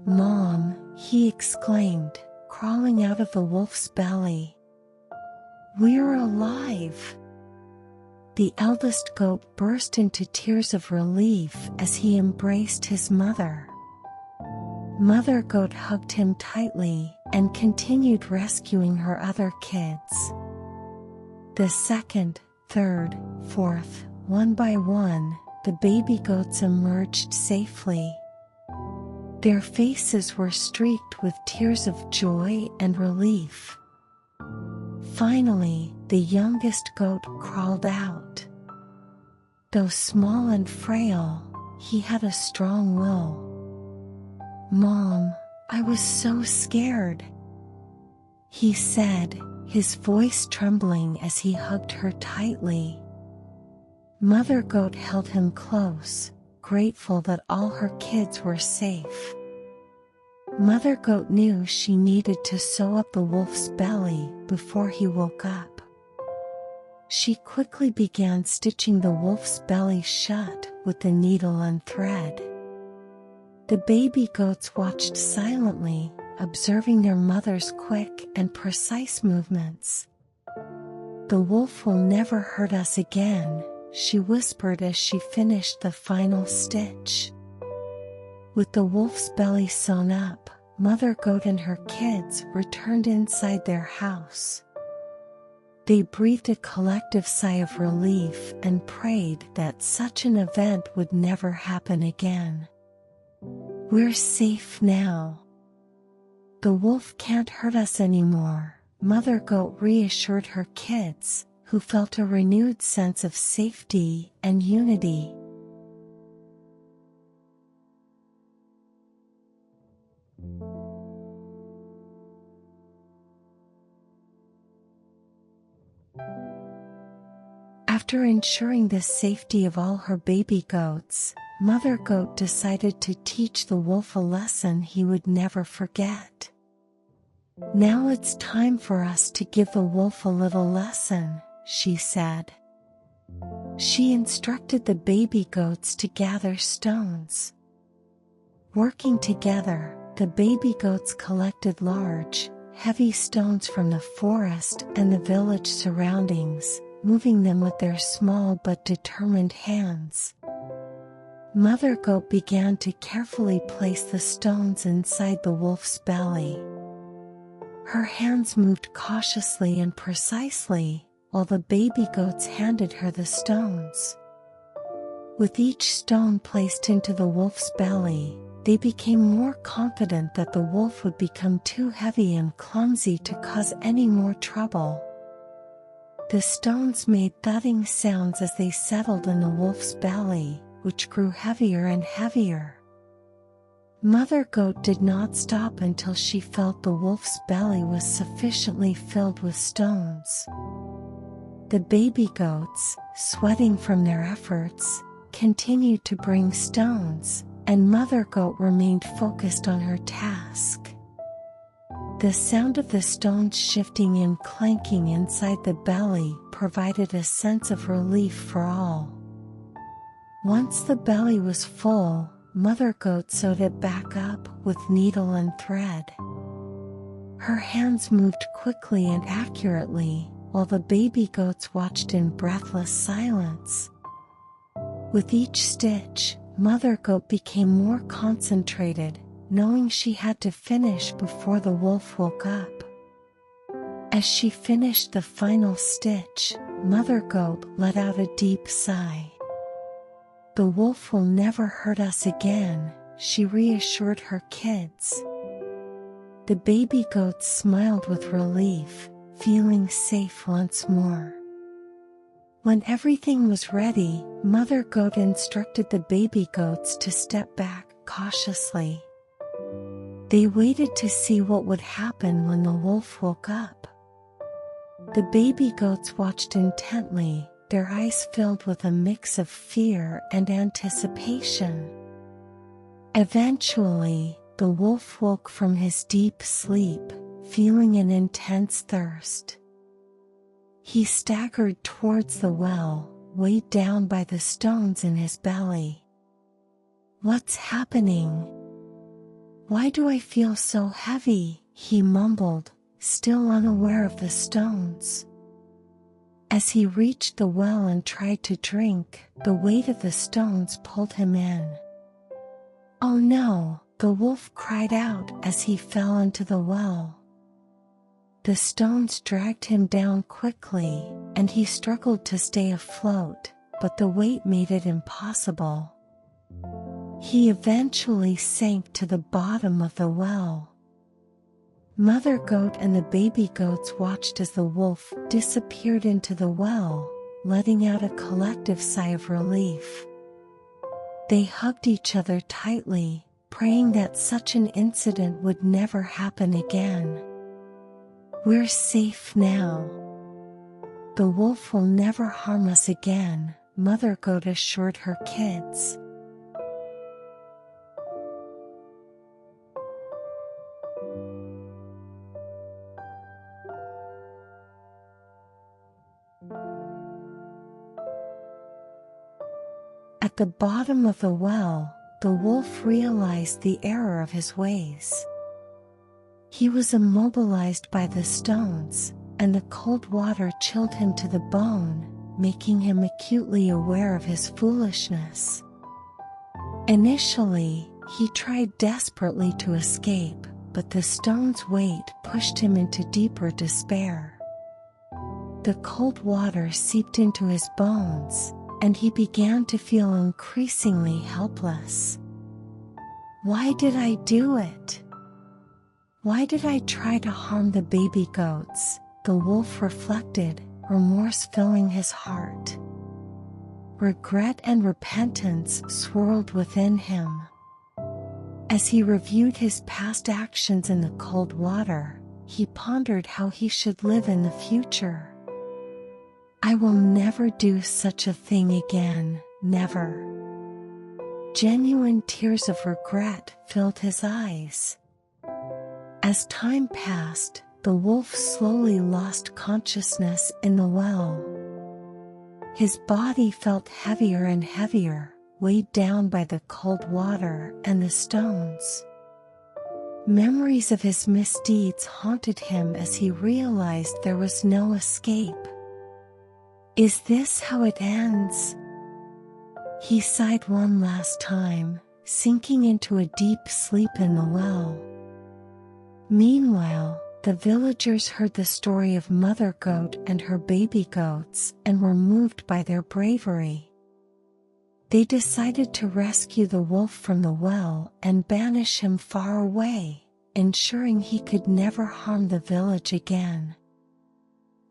"Mom," he exclaimed, crawling out of the wolf's belly. "We're alive!" The eldest goat burst into tears of relief as he embraced his mother. Mother goat hugged him tightly and continued rescuing her other kids. The second, third, fourth, one by one, the baby goats emerged safely. Their faces were streaked with tears of joy and relief. Finally, the youngest goat crawled out. Though small and frail, he had a strong will. "Mom, I was so scared," he said, his voice trembling as he hugged her tightly. Mother goat held him close, grateful that all her kids were safe. Mother goat knew she needed to sew up the wolf's belly before he woke up. She quickly began stitching the wolf's belly shut with the needle and thread. The baby goats watched silently, observing their mother's quick and precise movements. "The wolf will never hurt us again," she whispered as she finished the final stitch. With the wolf's belly sewn up, Mother goat and her kids returned inside their house. They breathed a collective sigh of relief and prayed that such an event would never happen again. "We're safe now. The wolf can't hurt us anymore," Mother goat reassured her kids, who felt a renewed sense of safety and unity. After ensuring the safety of all her baby goats, Mother goat decided to teach the wolf a lesson he would never forget. "Now it's time for us to give the wolf a little lesson," she said. She instructed the baby goats to gather stones. Working together, the baby goats collected large, heavy stones from the forest and the village surroundings, moving them with their small but determined hands. Mother goat began to carefully place the stones inside the wolf's belly. Her hands moved cautiously and precisely, while the baby goats handed her the stones. With each stone placed into the wolf's belly, they became more confident that the wolf would become too heavy and clumsy to cause any more trouble. The stones made thudding sounds as they settled in the wolf's belly, which grew heavier and heavier. Mother goat did not stop until she felt the wolf's belly was sufficiently filled with stones. The baby goats, sweating from their efforts, continued to bring stones, and Mother goat remained focused on her task. The sound of the stones shifting and clanking inside the belly provided a sense of relief for all. Once the belly was full, Mother goat sewed it back up with needle and thread. Her hands moved quickly and accurately, while the baby goats watched in breathless silence. With each stitch, Mother goat became more concentrated, knowing she had to finish before the wolf woke up. As she finished the final stitch, Mother goat let out a deep sigh. "The wolf will never hurt us again," she reassured her kids. The baby goats smiled with relief, feeling safe once more. When everything was ready, Mother goat instructed the baby goats to step back cautiously. They waited to see what would happen when the wolf woke up. The baby goats watched intently, their eyes filled with a mix of fear and anticipation. Eventually, the wolf woke from his deep sleep, feeling an intense thirst. He staggered towards the well, weighed down by the stones in his belly. "What's happening?" "Why do I feel so heavy?" he mumbled, still unaware of the stones. As he reached the well and tried to drink, the weight of the stones pulled him in. "Oh no!" the wolf cried out as he fell into the well. The stones dragged him down quickly, and he struggled to stay afloat, but the weight made it impossible. He eventually sank to the bottom of the well. Mother Goat and the baby goats watched as the wolf disappeared into the well, letting out a collective sigh of relief. They hugged each other tightly, praying that such an incident would never happen again. "We're safe now. The wolf will never harm us again," Mother Goat assured her kids. At the bottom of the well, the wolf realized the error of his ways. He was immobilized by the stones, and the cold water chilled him to the bone, making him acutely aware of his foolishness. Initially, he tried desperately to escape, but the stone's weight pushed him into deeper despair. The cold water seeped into his bones, and he began to feel increasingly helpless. "Why did I do it? Why did I try to harm the baby goats?" the wolf reflected, remorse filling his heart. Regret and repentance swirled within him. As he reviewed his past actions in the cold water, he pondered how he should live in the future. "I will never do such a thing again, never." Genuine tears of regret filled his eyes. As time passed, the wolf slowly lost consciousness in the well. His body felt heavier and heavier, weighed down by the cold water and the stones. Memories of his misdeeds haunted him as he realized there was no escape. "Is this how it ends?" He sighed one last time, sinking into a deep sleep in the well. Meanwhile, the villagers heard the story of Mother Goat and her baby goats and were moved by their bravery. They decided to rescue the wolf from the well and banish him far away, ensuring he could never harm the village again.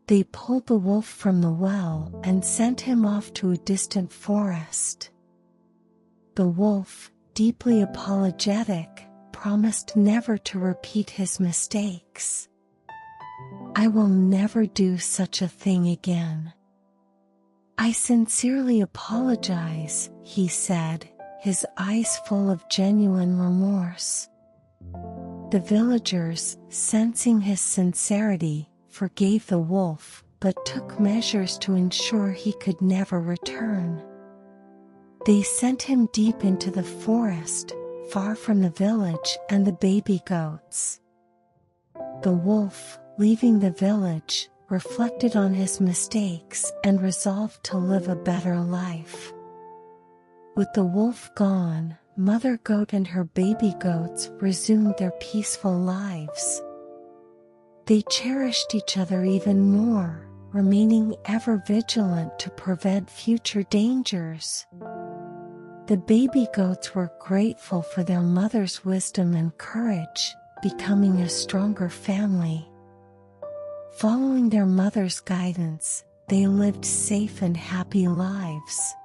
They pulled the wolf from the well and sent him off to a distant forest. The wolf, deeply apologetic, promised never to repeat his mistakes. "I will never do such a thing again. I sincerely apologize," he said, his eyes full of genuine remorse. The villagers, sensing his sincerity, forgave the wolf, but took measures to ensure he could never return. They sent him deep into the forest, far from the village and the baby goats. The wolf, leaving the village, reflected on his mistakes and resolved to live a better life. With the wolf gone, Mother Goat and her baby goats resumed their peaceful lives. They cherished each other even more, remaining ever vigilant to prevent future dangers. The baby goats were grateful for their mother's wisdom and courage, becoming a stronger family. Following their mother's guidance, they lived safe and happy lives.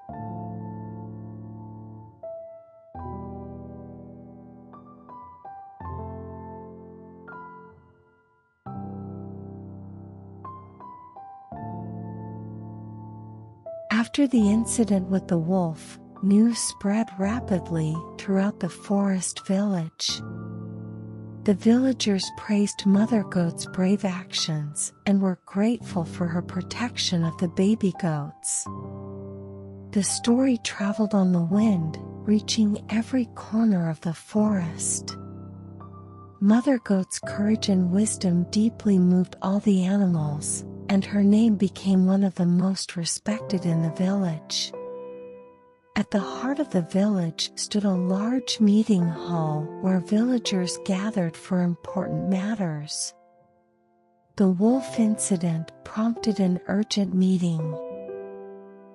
After the incident with the wolf, news spread rapidly throughout the forest village. The villagers praised Mother Goat's brave actions and were grateful for her protection of the baby goats. The story traveled on the wind, reaching every corner of the forest. Mother Goat's courage and wisdom deeply moved all the animals, and her name became one of the most respected in the village. At the heart of the village stood a large meeting hall where villagers gathered for important matters. The wolf incident prompted an urgent meeting.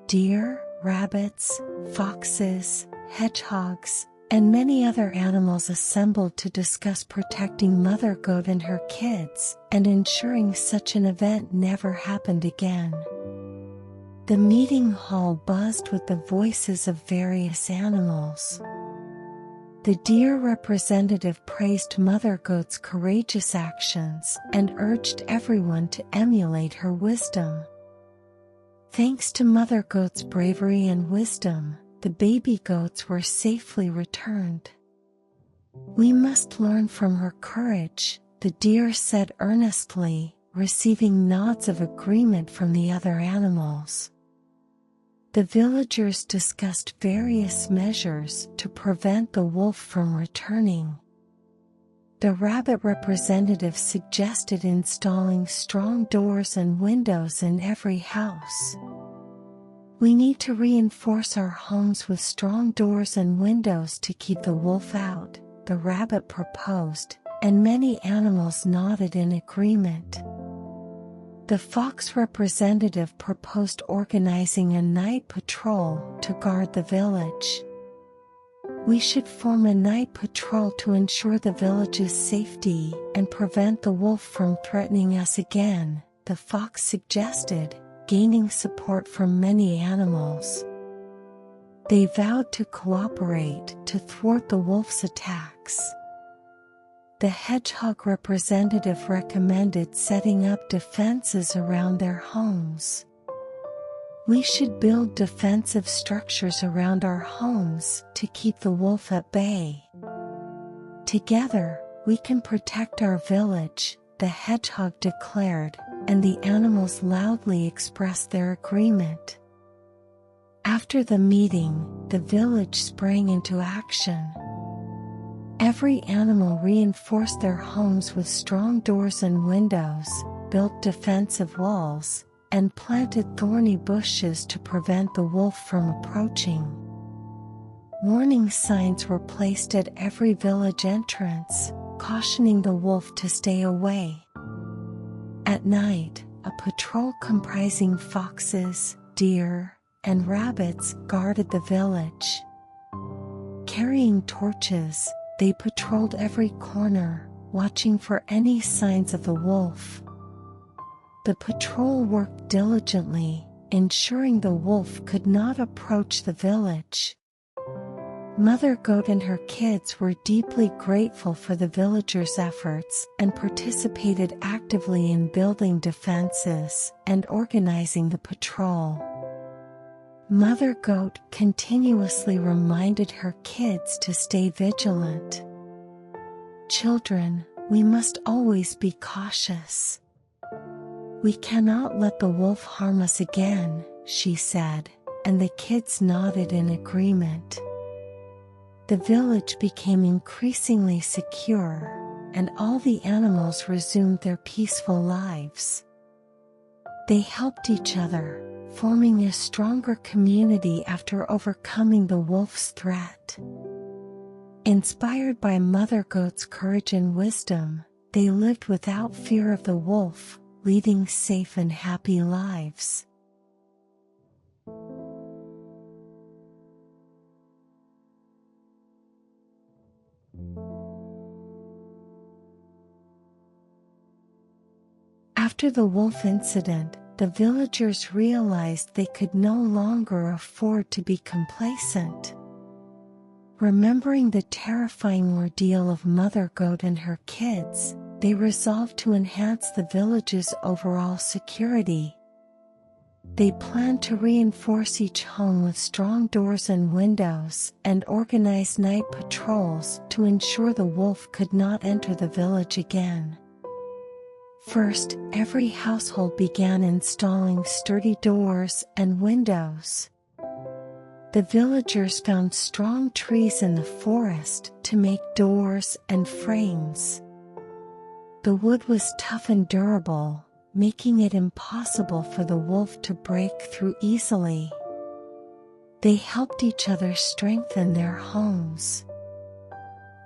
Deer, rabbits, foxes, hedgehogs, and many other animals assembled to discuss protecting Mother Goat and her kids, and ensuring such an event never happened again. The meeting hall buzzed with the voices of various animals. The deer representative praised Mother Goat's courageous actions and urged everyone to emulate her wisdom. Thanks to Mother Goat's bravery and wisdom, the baby goats were safely returned. "We must learn from her courage," the deer said earnestly, receiving nods of agreement from the other animals. The villagers discussed various measures to prevent the wolf from returning. The rabbit representative suggested installing strong doors and windows in every house. "We need to reinforce our homes with strong doors and windows to keep the wolf out," the rabbit proposed, and many animals nodded in agreement. The fox representative proposed organizing a night patrol to guard the village. "We should form a night patrol to ensure the village's safety and prevent the wolf from threatening us again," the fox suggested, gaining support from many animals. They vowed to cooperate to thwart the wolf's attacks. The hedgehog representative recommended setting up defenses around their homes. "We should build defensive structures around our homes to keep the wolf at bay. Together, we can protect our village," the hedgehog declared, and the animals loudly expressed their agreement. After the meeting, the village sprang into action. Every animal reinforced their homes with strong doors and windows, built defensive walls, and planted thorny bushes to prevent the wolf from approaching. Warning signs were placed at every village entrance, cautioning the wolf to stay away. At night, a patrol comprising foxes, deer, and rabbits guarded the village. Carrying torches, they patrolled every corner, watching for any signs of the wolf. The patrol worked diligently, ensuring the wolf could not approach the village. Mother Goat and her kids were deeply grateful for the villagers' efforts and participated actively in building defenses and organizing the patrol. Mother Goat continuously reminded her kids to stay vigilant. "Children, we must always be cautious. We cannot let the wolf harm us again," she said, and the kids nodded in agreement. The village became increasingly secure, and all the animals resumed their peaceful lives. They helped each other, forming a stronger community after overcoming the wolf's threat. Inspired by Mother Goat's courage and wisdom, they lived without fear of the wolf, leading safe and happy lives. After the wolf incident, the villagers realized they could no longer afford to be complacent. Remembering the terrifying ordeal of Mother Goat and her kids, they resolved to enhance the village's overall security. They planned to reinforce each home with strong doors and windows and organize night patrols to ensure the wolf could not enter the village again. First, every household began installing sturdy doors and windows. The villagers found strong trees in the forest to make doors and frames. The wood was tough and durable, making it impossible for the wolf to break through easily. They helped each other strengthen their homes.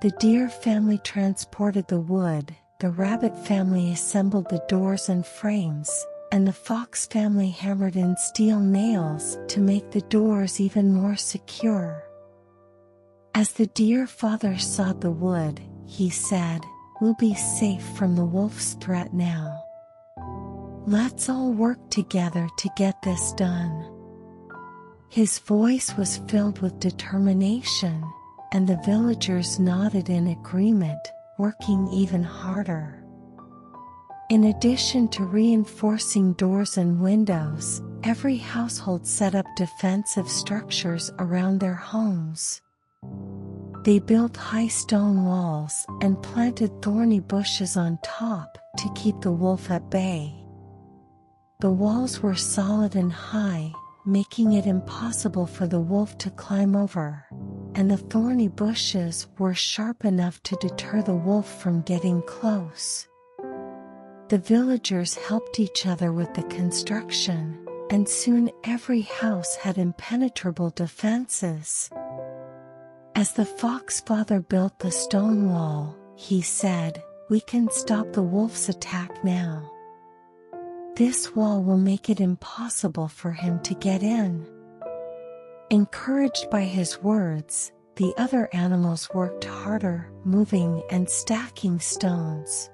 The deer family transported the wood, the rabbit family assembled the doors and frames, and the fox family hammered in steel nails to make the doors even more secure. As the deer father sawed the wood, he said, "We'll be safe from the wolf's threat now. Let's all work together to get this done." His voice was filled with determination, and the villagers nodded in agreement, working even harder. In addition to reinforcing doors and windows, every household set up defensive structures around their homes. They built high stone walls and planted thorny bushes on top to keep the wolf at bay. The walls were solid and high, making it impossible for the wolf to climb over, and the thorny bushes were sharp enough to deter the wolf from getting close. The villagers helped each other with the construction, and soon every house had impenetrable defenses. As the fox father built the stone wall, he said, "We can stop the wolf's attack now. This wall will make it impossible for him to get in." Encouraged by his words, the other animals worked harder, moving and stacking stones.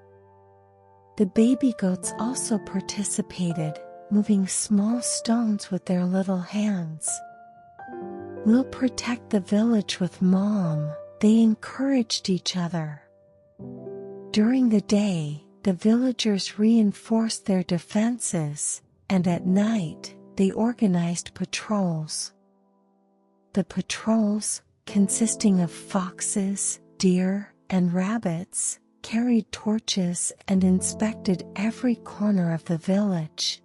The baby goats also participated, moving small stones with their little hands. "We'll protect the village with Mom," they encouraged each other. During the day, the villagers reinforced their defenses, and at night, they organized patrols. The patrols, consisting of foxes, deer, and rabbits, carried torches and inspected every corner of the village.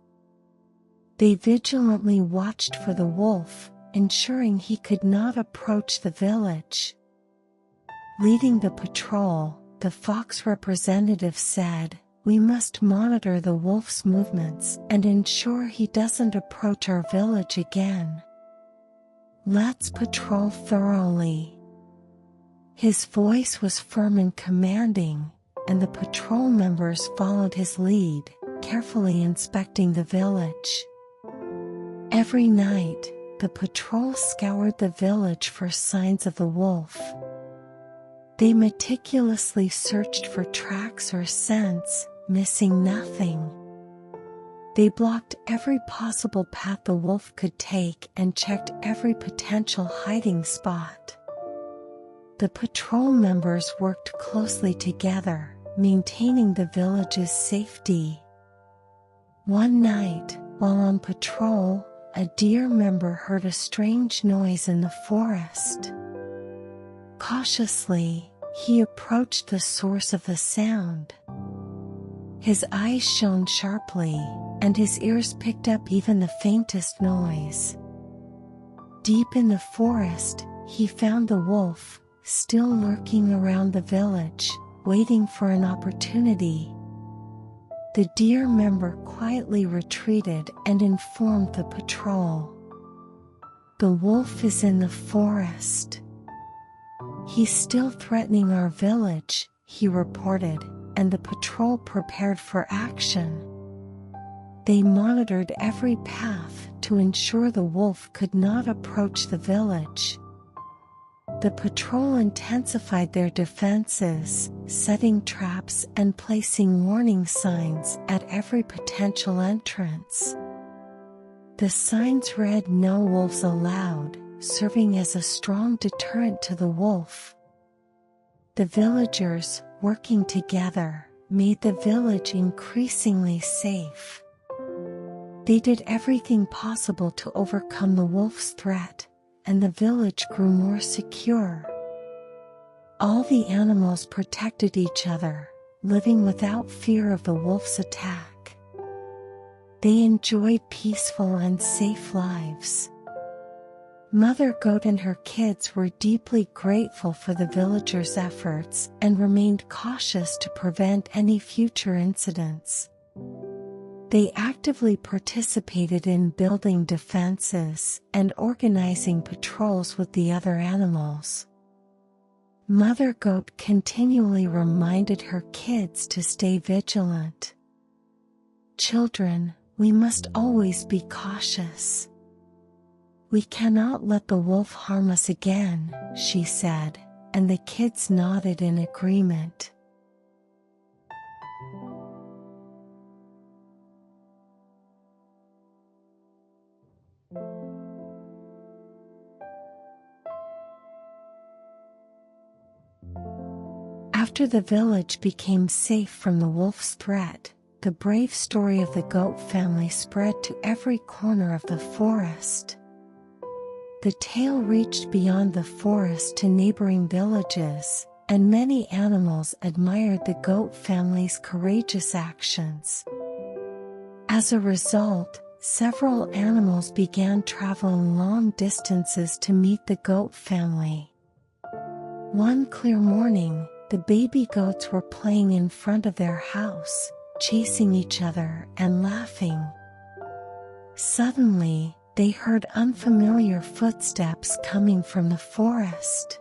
They vigilantly watched for the wolf, ensuring he could not approach the village. Leading the patrol, the fox representative said, "We must monitor the wolf's movements and ensure he doesn't approach our village again. Let's patrol thoroughly." His voice was firm and commanding, and the patrol members followed his lead, carefully inspecting the village. Every night, the patrol scoured the village for signs of the wolf. They meticulously searched for tracks or scents, missing nothing. They blocked every possible path the wolf could take and checked every potential hiding spot. The patrol members worked closely together, maintaining the village's safety. One night, while on patrol, a deer member heard a strange noise in the forest. Cautiously, he approached the source of the sound. His eyes shone sharply, and his ears picked up even the faintest noise. Deep in the forest, he found the wolf, still lurking around the village, waiting for an opportunity. The deer member quietly retreated and informed the patrol. "The wolf is in the forest. He's still threatening our village," he reported, and the patrol prepared for action. They monitored every path to ensure the wolf could not approach the village. The patrol intensified their defenses, setting traps and placing warning signs at every potential entrance. The signs read "No wolves allowed," serving as a strong deterrent to the wolf. The villagers, working together, made the village increasingly safe. They did everything possible to overcome the wolf's threat, and the village grew more secure. All the animals protected each other, living without fear of the wolf's attack. They enjoyed peaceful and safe lives. Mother Goat and her kids were deeply grateful for the villagers' efforts and remained cautious to prevent any future incidents. They actively participated in building defenses and organizing patrols with the other animals. Mother Goat continually reminded her kids to stay vigilant. "Children, we must always be cautious. We cannot let the wolf harm us again," she said, and the kids nodded in agreement. After the village became safe from the wolf's threat, the brave story of the goat family spread to every corner of the forest. The tale reached beyond the forest to neighboring villages, and many animals admired the goat family's courageous actions. As a result, several animals began traveling long distances to meet the goat family. One clear morning, the baby goats were playing in front of their house, chasing each other and laughing. Suddenly, they heard unfamiliar footsteps coming from the forest.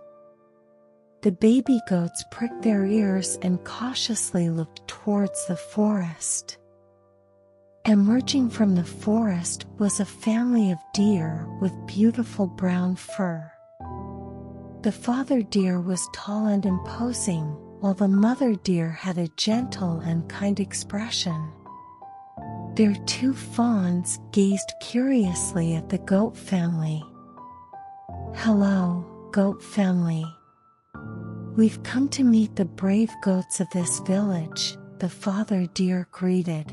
The baby goats pricked their ears and cautiously looked towards the forest. Emerging from the forest was a family of deer with beautiful brown fur. The father deer was tall and imposing, while the mother deer had a gentle and kind expression. Their two fawns gazed curiously at the goat family. "Hello, goat family. We've come to meet the brave goats of this village," the father deer greeted.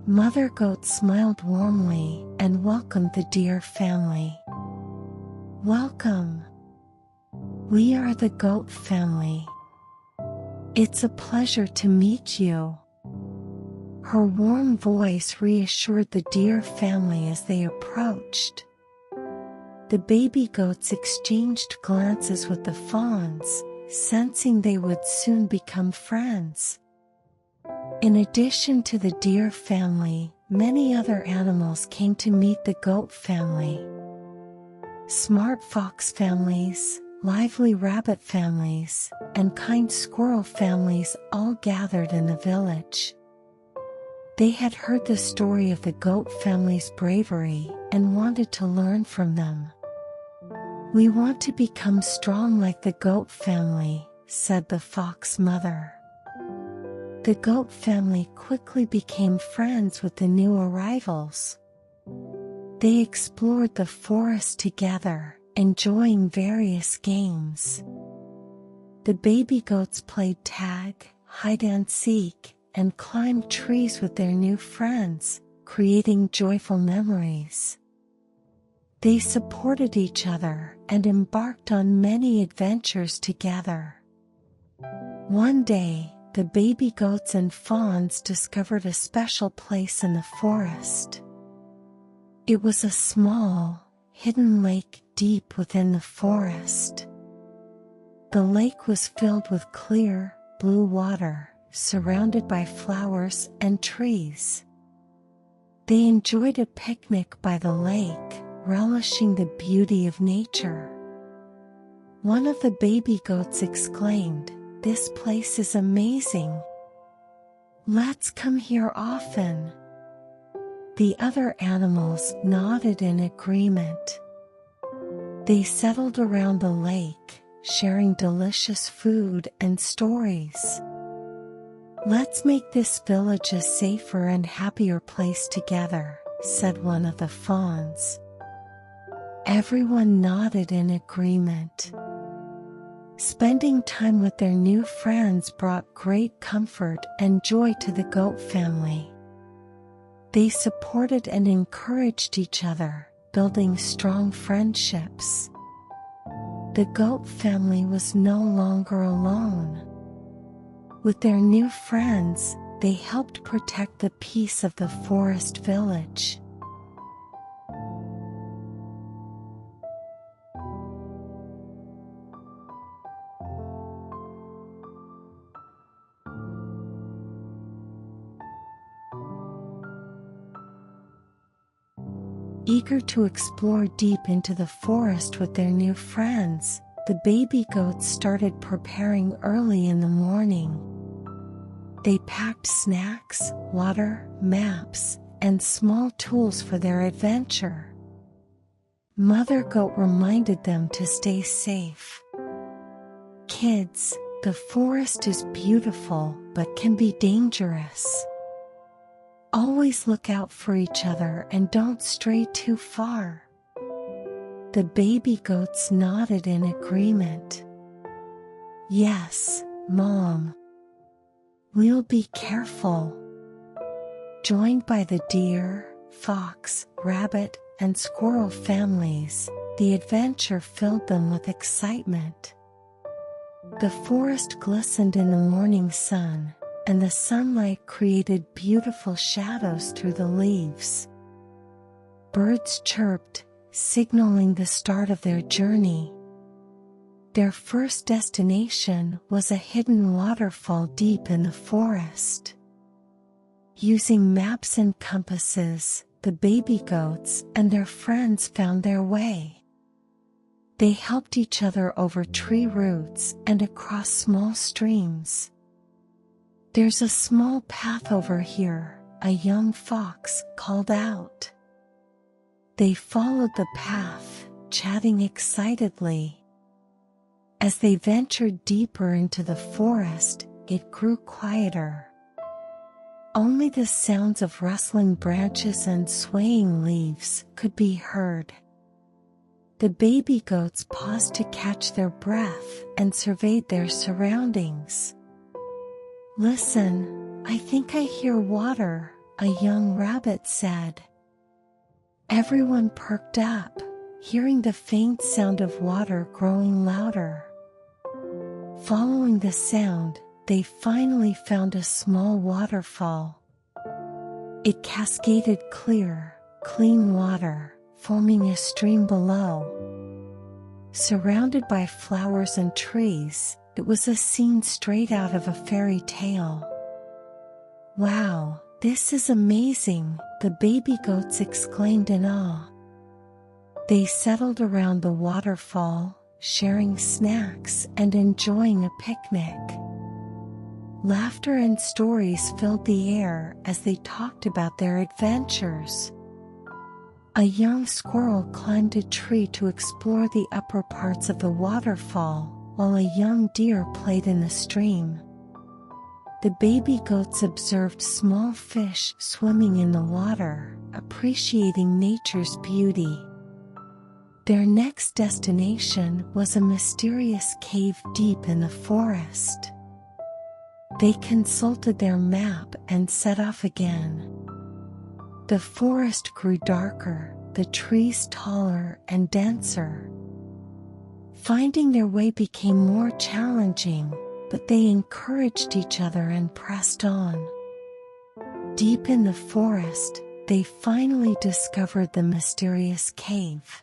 Mother Goat smiled warmly and welcomed the deer family. "Welcome. We are the goat family. It's a pleasure to meet you." Her warm voice reassured the deer family as they approached. The baby goats exchanged glances with the fawns, sensing they would soon become friends. In addition to the deer family, many other animals came to meet the goat family. Smart fox families, lively rabbit families, and kind squirrel families all gathered in the village. They had heard the story of the goat family's bravery and wanted to learn from them. "We want to become strong like the goat family," said the fox mother. The goat family quickly became friends with the new arrivals. They explored the forest together, enjoying various games. The baby goats played tag, hide and seek, and climbed trees with their new friends, creating joyful memories. They supported each other and embarked on many adventures together. One day, the baby goats and fawns discovered a special place in the forest. It was a small, hidden lake deep within the forest. The lake was filled with clear, blue water, surrounded by flowers and trees. They enjoyed a picnic by the lake, relishing the beauty of nature. One of the baby goats exclaimed, "This place is amazing. Let's come here often." The other animals nodded in agreement. They settled around the lake, sharing delicious food and stories. "Let's make this village a safer and happier place together," said one of the fawns. Everyone nodded in agreement. Spending time with their new friends brought great comfort and joy to the goat family. They supported and encouraged each other, building strong friendships. The goat family was no longer alone. With their new friends, they helped protect the peace of the forest village. Eager to explore deep into the forest with their new friends, the baby goats started preparing early in the morning. They packed snacks, water, maps, and small tools for their adventure. Mother Goat reminded them to stay safe. Kids, the forest is beautiful but can be dangerous. Always look out for each other and don't stray too far. The baby goats nodded in agreement. Yes, Mom. We'll be careful. Joined by the deer, fox, rabbit, and squirrel families, the adventure filled them with excitement. The forest glistened in the morning sun, and the sunlight created beautiful shadows through the leaves. Birds chirped, signaling the start of their journey. Their first destination was a hidden waterfall deep in the forest. Using maps and compasses, the baby goats and their friends found their way. They helped each other over tree roots and across small streams. "There's a small path over here," a young fox called out. They followed the path, chatting excitedly. As they ventured deeper into the forest, it grew quieter. Only the sounds of rustling branches and swaying leaves could be heard. The baby goats paused to catch their breath and surveyed their surroundings. "Listen, I think I hear water," a young rabbit said. Everyone perked up, hearing the faint sound of water growing louder. Following the sound, they finally found a small waterfall. It cascaded clear, clean water, forming a stream below. Surrounded by flowers and trees, it was a scene straight out of a fairy tale. "Wow, this is amazing," the baby goats exclaimed in awe. They settled around the waterfall, sharing snacks and enjoying a picnic. Laughter and stories filled the air as they talked about their adventures. A young squirrel climbed a tree to explore the upper parts of the waterfall, while a young deer played in the stream. The baby goats observed small fish swimming in the water, appreciating nature's beauty. Their next destination was a mysterious cave deep in the forest. They consulted their map and set off again. The forest grew darker, the trees taller and denser. Finding their way became more challenging, but they encouraged each other and pressed on. Deep in the forest, they finally discovered the mysterious cave.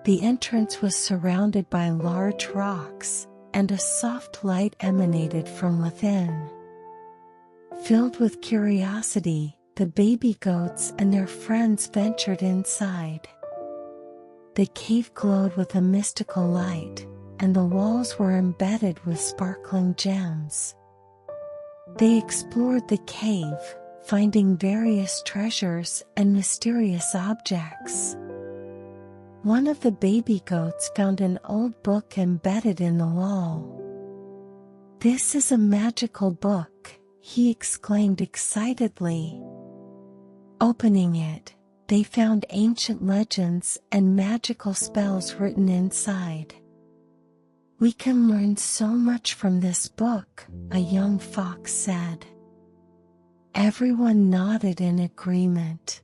The entrance was surrounded by large rocks, and a soft light emanated from within. Filled with curiosity, the baby goats and their friends ventured inside. The cave glowed with a mystical light, and the walls were embedded with sparkling gems. They explored the cave, finding various treasures and mysterious objects. One of the baby goats found an old book embedded in the wall. "This is a magical book," he exclaimed excitedly. Opening it, they found ancient legends and magical spells written inside. "We can learn so much from this book," a young fox said. Everyone nodded in agreement.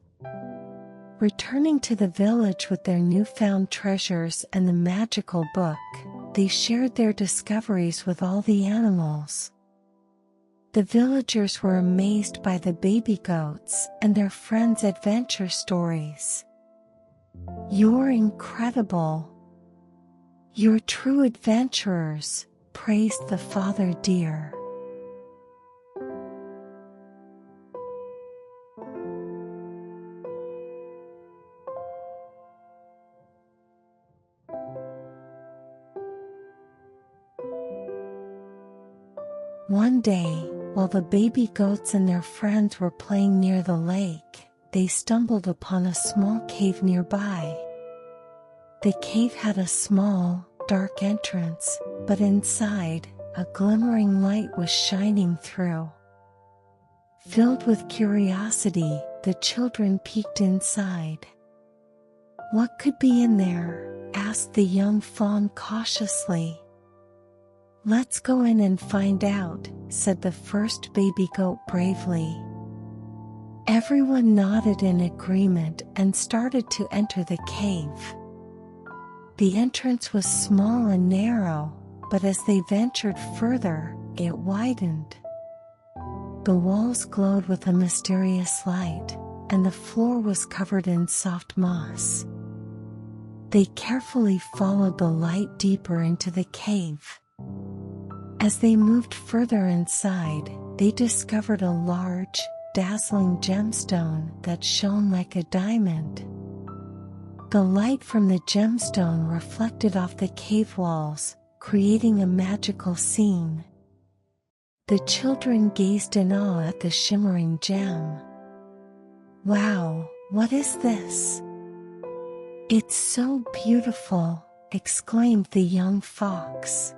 Returning to the village with their newfound treasures and the magical book, they shared their discoveries with all the animals. The villagers were amazed by the baby goats and their friends' adventure stories. "You're incredible. You're true adventurers," praised the father deer. One day, while the baby goats and their friends were playing near the lake, they stumbled upon a small cave nearby. The cave had a small, dark entrance, but inside, a glimmering light was shining through. Filled with curiosity, the children peeked inside. "What could be in there?" asked the young fawn cautiously. "Let's go in and find out," said the first baby goat bravely. Everyone nodded in agreement and started to enter the cave. The entrance was small and narrow, but as they ventured further, it widened. The walls glowed with a mysterious light, and the floor was covered in soft moss. They carefully followed the light deeper into the cave. As they moved further inside, they discovered a large, dazzling gemstone that shone like a diamond. The light from the gemstone reflected off the cave walls, creating a magical scene. The children gazed in awe at the shimmering gem. "Wow, what is this?" "It's so beautiful," exclaimed the young fox.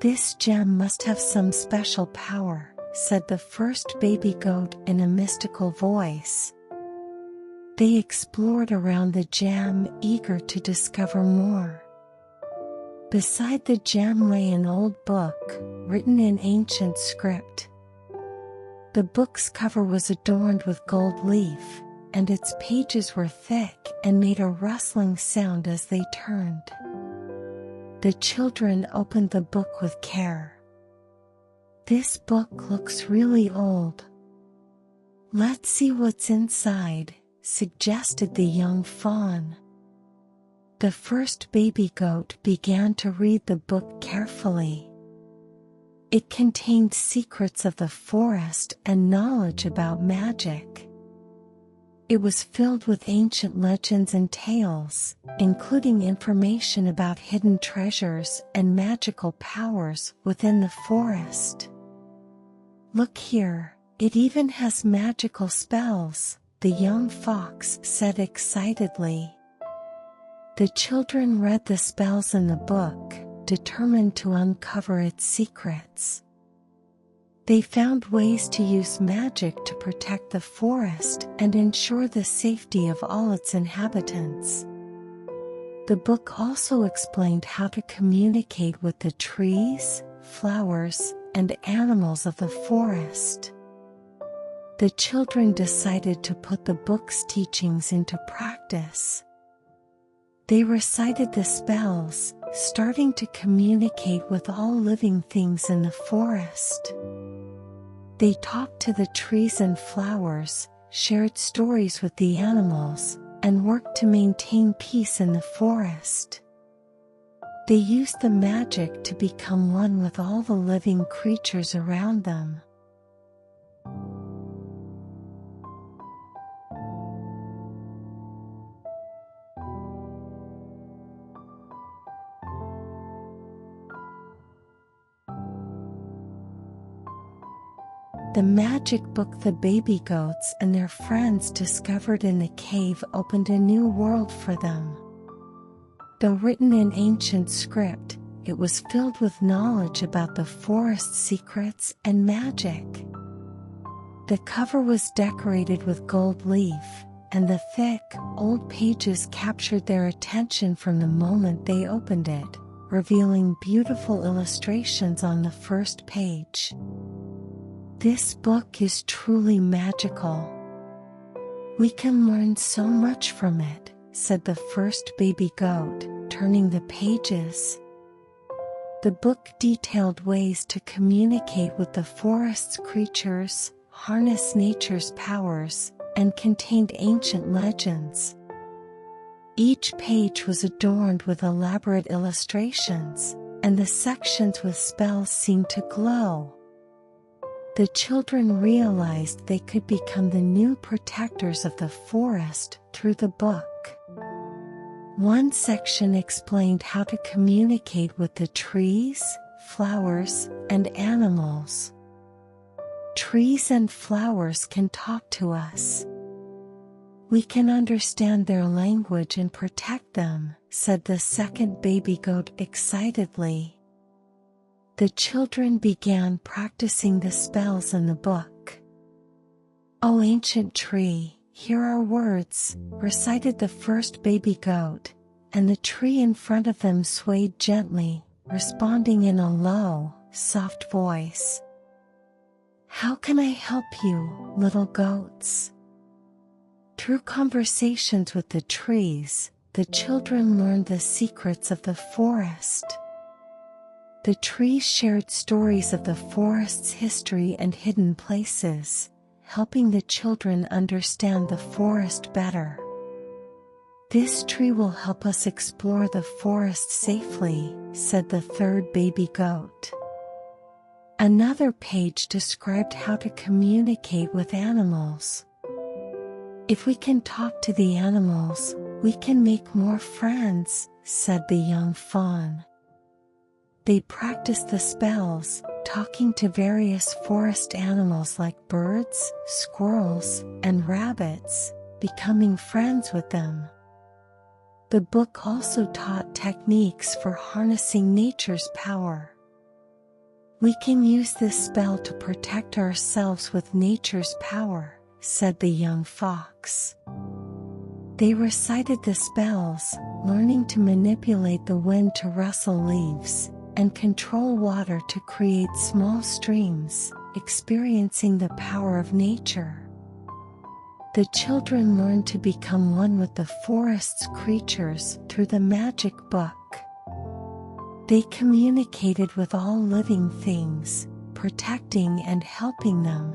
"This gem must have some special power," said the first baby goat in a mystical voice. They explored around the gem, eager to discover more. Beside the gem lay an old book, written in ancient script. The book's cover was adorned with gold leaf, and its pages were thick and made a rustling sound as they turned. The children opened the book with care. "This book looks really old." "Let's see what's inside," suggested the young fawn. The first baby goat began to read the book carefully. It contained secrets of the forest and knowledge about magic. It was filled with ancient legends and tales, including information about hidden treasures and magical powers within the forest. "Look here, it even has magical spells," the young fox said excitedly. The children read the spells in the book, determined to uncover its secrets. They found ways to use magic to protect the forest and ensure the safety of all its inhabitants. The book also explained how to communicate with the trees, flowers, and animals of the forest. The children decided to put the book's teachings into practice. They recited the spells, starting to communicate with all living things in the forest. They talked to the trees and flowers, shared stories with the animals, and worked to maintain peace in the forest. They used the magic to become one with all the living creatures around them. The magic book the baby goats and their friends discovered in the cave opened a new world for them. Though written in ancient script, it was filled with knowledge about the forest's secrets and magic. The cover was decorated with gold leaf, and the thick, old pages captured their attention from the moment they opened it, revealing beautiful illustrations on the first page. "This book is truly magical. We can learn so much from it," said the first baby goat, turning the pages. The book detailed ways to communicate with the forest's creatures, harness nature's powers, and contained ancient legends. Each page was adorned with elaborate illustrations, and the sections with spells seemed to glow. The children realized they could become the new protectors of the forest through the book. One section explained how to communicate with the trees, flowers, and animals. Trees and flowers can talk to us. We can understand their language and protect them, said the second baby goat excitedly. The children began practicing the spells in the book. "O ancient tree, hear our words," recited the first baby goat, and the tree in front of them swayed gently, responding in a low, soft voice. "How can I help you, little goats?" Through conversations with the trees, the children learned the secrets of the forest. The trees shared stories of the forest's history and hidden places, helping the children understand the forest better. "This tree will help us explore the forest safely," said the third baby goat. Another page described how to communicate with animals. "If we can talk to the animals, we can make more friends," said the young fawn. They practiced the spells, talking to various forest animals like birds, squirrels, and rabbits, becoming friends with them. The book also taught techniques for harnessing nature's power. "We can use this spell to protect ourselves with nature's power," said the young fox. They recited the spells, learning to manipulate the wind to rustle leaves, and control water to create small streams, experiencing the power of nature. The children learned to become one with the forest's creatures through the magic book. They communicated with all living things, protecting and helping them.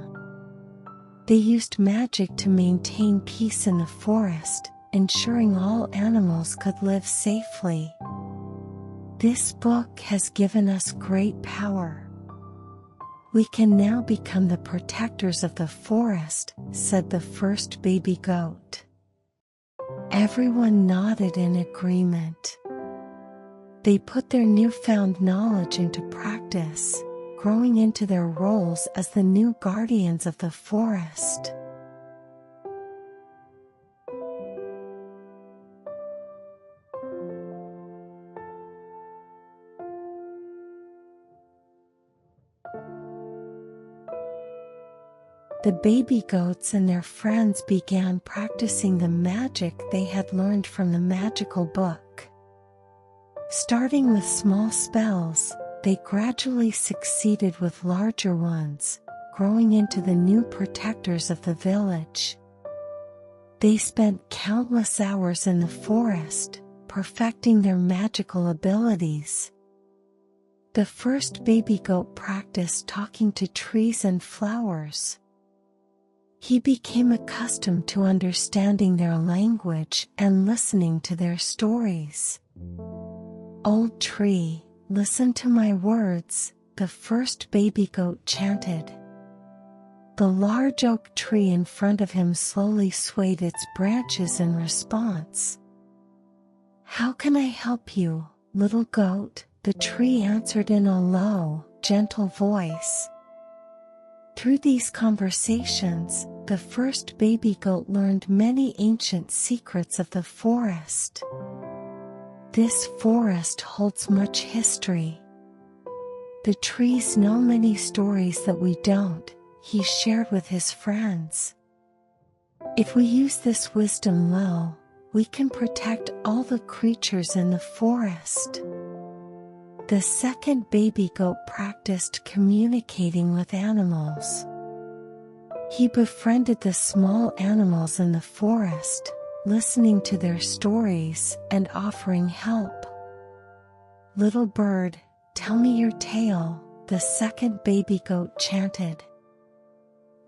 They used magic to maintain peace in the forest, ensuring all animals could live safely. This book has given us great power. We can now become the protectors of the forest, said the first baby goat. Everyone nodded in agreement. They put their newfound knowledge into practice, growing into their roles as the new guardians of the forest. The baby goats and their friends began practicing the magic they had learned from the magical book. Starting with small spells, they gradually succeeded with larger ones, growing into the new protectors of the village. They spent countless hours in the forest, perfecting their magical abilities. The first baby goat practiced talking to trees and flowers. He became accustomed to understanding their language and listening to their stories. "Old tree, listen to my words," the first baby goat chanted. The large oak tree in front of him slowly swayed its branches in response. "How can I help you, little goat?" the tree answered in a low, gentle voice. Through these conversations, the first baby goat learned many ancient secrets of the forest. This forest holds much history. The trees know many stories that we don't, he shared with his friends. If we use this wisdom well, we can protect all the creatures in the forest. The second baby goat practiced communicating with animals. He befriended the small animals in the forest, listening to their stories and offering help. "Little bird, tell me your tale," the second baby goat chanted.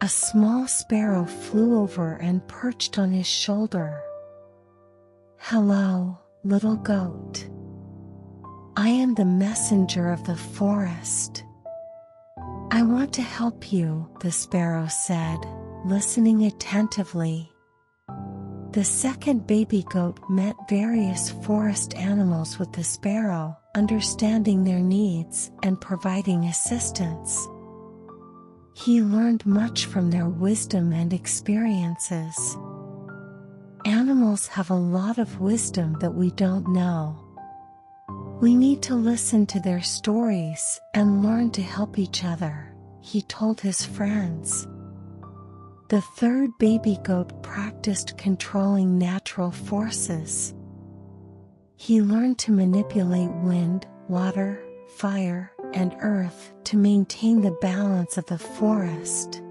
A small sparrow flew over and perched on his shoulder. "Hello, little goat. I am the messenger of the forest. I want to help you," the sparrow said, listening attentively. The second baby goat met various forest animals with the sparrow, understanding their needs and providing assistance. He learned much from their wisdom and experiences. Animals have a lot of wisdom that we don't know. We need to listen to their stories and learn to help each other, he told his friends. The third baby goat practiced controlling natural forces. He learned to manipulate wind, water, fire, and earth to maintain the balance of the forest.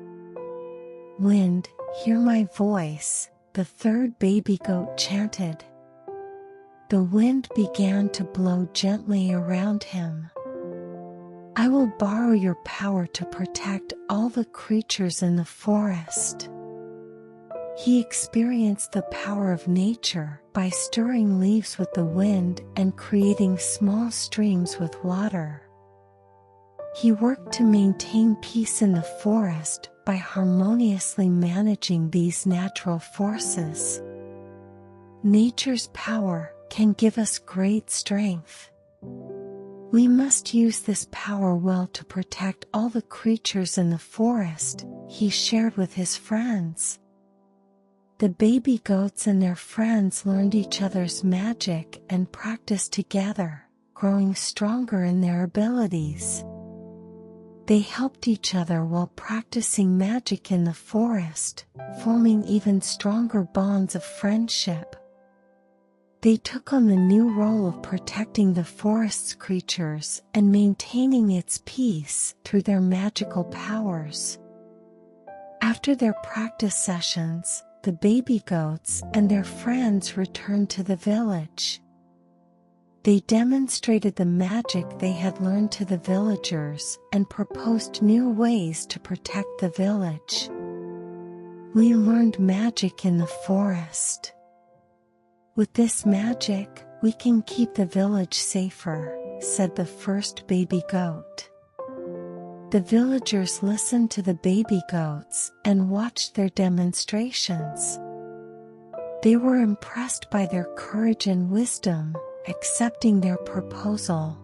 Wind, hear my voice, the third baby goat chanted. The wind began to blow gently around him. I will borrow your power to protect all the creatures in the forest. He experienced the power of nature by stirring leaves with the wind and creating small streams with water. He worked to maintain peace in the forest by harmoniously managing these natural forces. Nature's power can give us great strength. We must use this power well to protect all the creatures in the forest, he shared with his friends. The baby goats and their friends learned each other's magic and practiced together, growing stronger in their abilities. They helped each other while practicing magic in the forest, forming even stronger bonds of friendship. They took on the new role of protecting the forest's creatures and maintaining its peace through their magical powers. After their practice sessions, the baby goats and their friends returned to the village. They demonstrated the magic they had learned to the villagers and proposed new ways to protect the village. We learned magic in the forest. With this magic, we can keep the village safer, said the first baby goat. The villagers listened to the baby goats and watched their demonstrations. They were impressed by their courage and wisdom, accepting their proposal.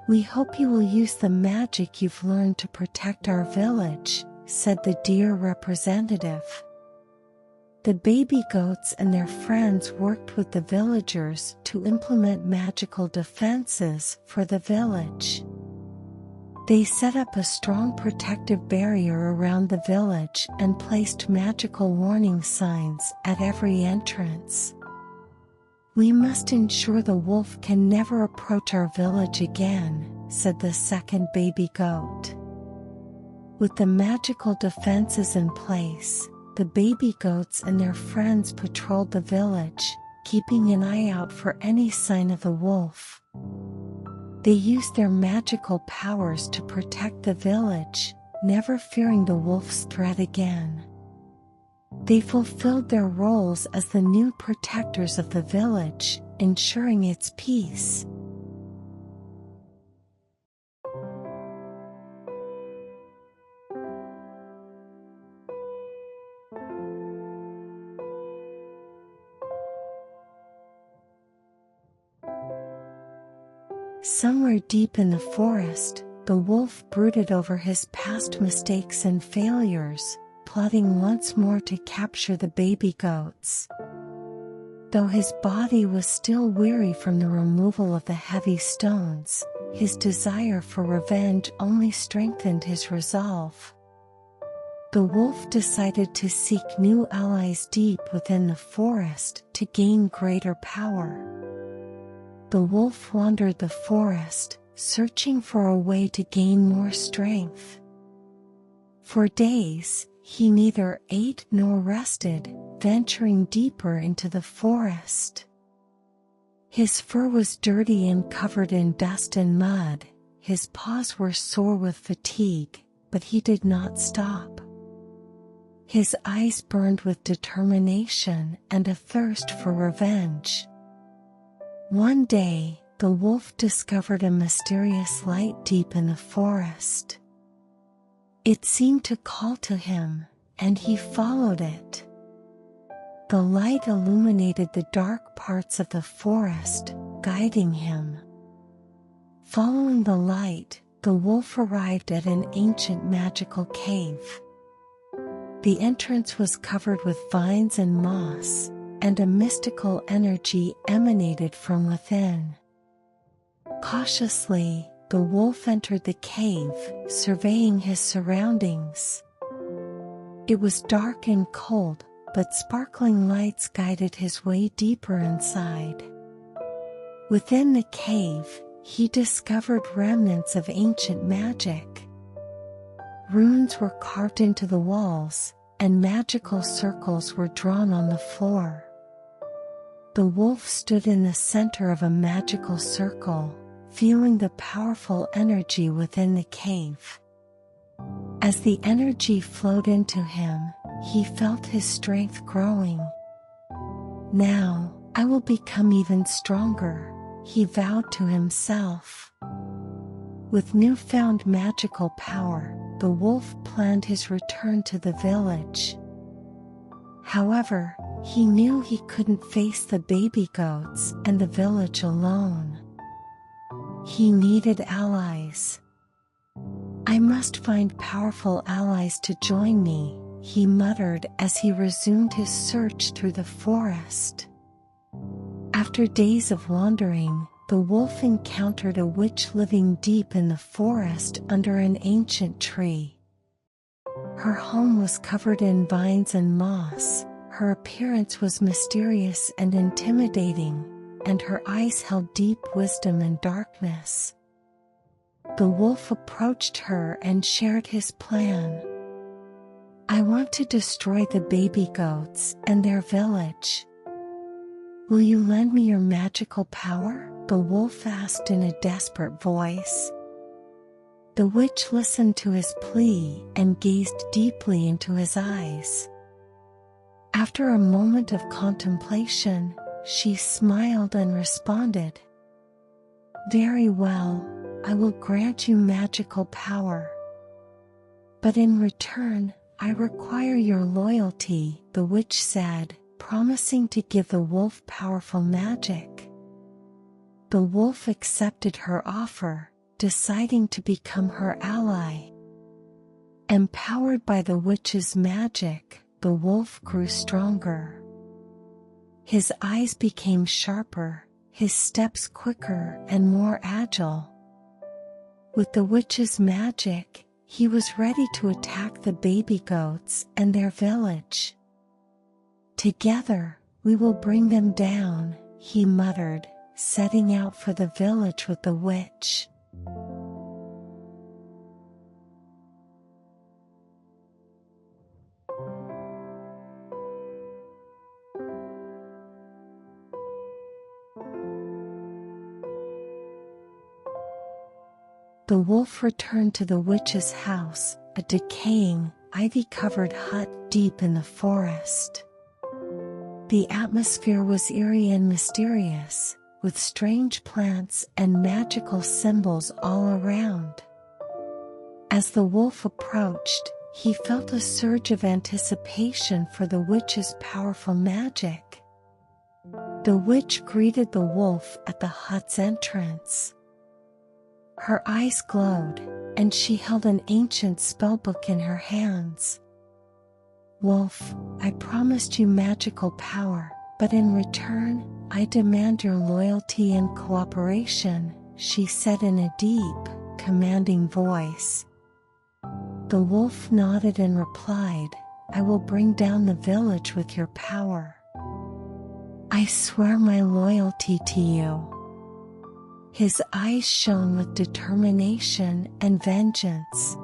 We hope you will use the magic you've learned to protect our village, said the deer representative. The baby goats and their friends worked with the villagers to implement magical defenses for the village. They set up a strong protective barrier around the village and placed magical warning signs at every entrance. We must ensure the wolf can never approach our village again, said the second baby goat. With the magical defenses in place, the baby goats and their friends patrolled the village, keeping an eye out for any sign of the wolf. They used their magical powers to protect the village, never fearing the wolf's threat again. They fulfilled their roles as the new protectors of the village, ensuring its peace. Somewhere deep in the forest, the wolf brooded over his past mistakes and failures, plotting once more to capture the baby goats. Though his body was still weary from the removal of the heavy stones, his desire for revenge only strengthened his resolve. The wolf decided to seek new allies deep within the forest to gain greater power. The wolf wandered the forest, searching for a way to gain more strength. For days, he neither ate nor rested, venturing deeper into the forest. His fur was dirty and covered in dust and mud, his paws were sore with fatigue, but he did not stop. His eyes burned with determination and a thirst for revenge. One day, the wolf discovered a mysterious light deep in the forest. It seemed to call to him, and he followed it. The light illuminated the dark parts of the forest, guiding him. Following the light, the wolf arrived at an ancient magical cave. The entrance was covered with vines and moss, and a mystical energy emanated from within. Cautiously, the wolf entered the cave, surveying his surroundings. It was dark and cold, but sparkling lights guided his way deeper inside. Within the cave, he discovered remnants of ancient magic. Runes were carved into the walls, and magical circles were drawn on the floor. The wolf stood in the center of a magical circle, feeling the powerful energy within the cave. As the energy flowed into him, he felt his strength growing. "Now, I will become even stronger," he vowed to himself. With newfound magical power, the wolf planned his return to the village. However, he knew he couldn't face the baby goats and the village alone. He needed allies. "I must find powerful allies to join me," he muttered as he resumed his search through the forest. After days of wandering, the wolf encountered a witch living deep in the forest under an ancient tree. Her home was covered in vines and moss, her appearance was mysterious and intimidating, and her eyes held deep wisdom and darkness. The wolf approached her and shared his plan. "I want to destroy the baby goats and their village. Will you lend me your magical power?" the wolf asked in a desperate voice. The witch listened to his plea and gazed deeply into his eyes. After a moment of contemplation, she smiled and responded, "Very well, I will grant you magical power. But in return, I require your loyalty," the witch said, promising to give the wolf powerful magic. The wolf accepted her offer, deciding to become her ally. Empowered by the witch's magic, the wolf grew stronger. His eyes became sharper, his steps quicker and more agile. With the witch's magic, he was ready to attack the baby goats and their village. "Together, we will bring them down," he muttered, setting out for the village with the witch. The wolf returned to the witch's house, a decaying, ivy-covered hut deep in the forest. The atmosphere was eerie and mysterious, with strange plants and magical symbols all around. As the wolf approached, he felt a surge of anticipation for the witch's powerful magic. The witch greeted the wolf at the hut's entrance. Her eyes glowed, and she held an ancient spellbook in her hands. "Wolf, I promised you magical power, but in return, I demand your loyalty and cooperation," she said in a deep, commanding voice. The wolf nodded and replied, "I will bring down the village with your power. I swear my loyalty to you." His eyes shone with determination and vengeance.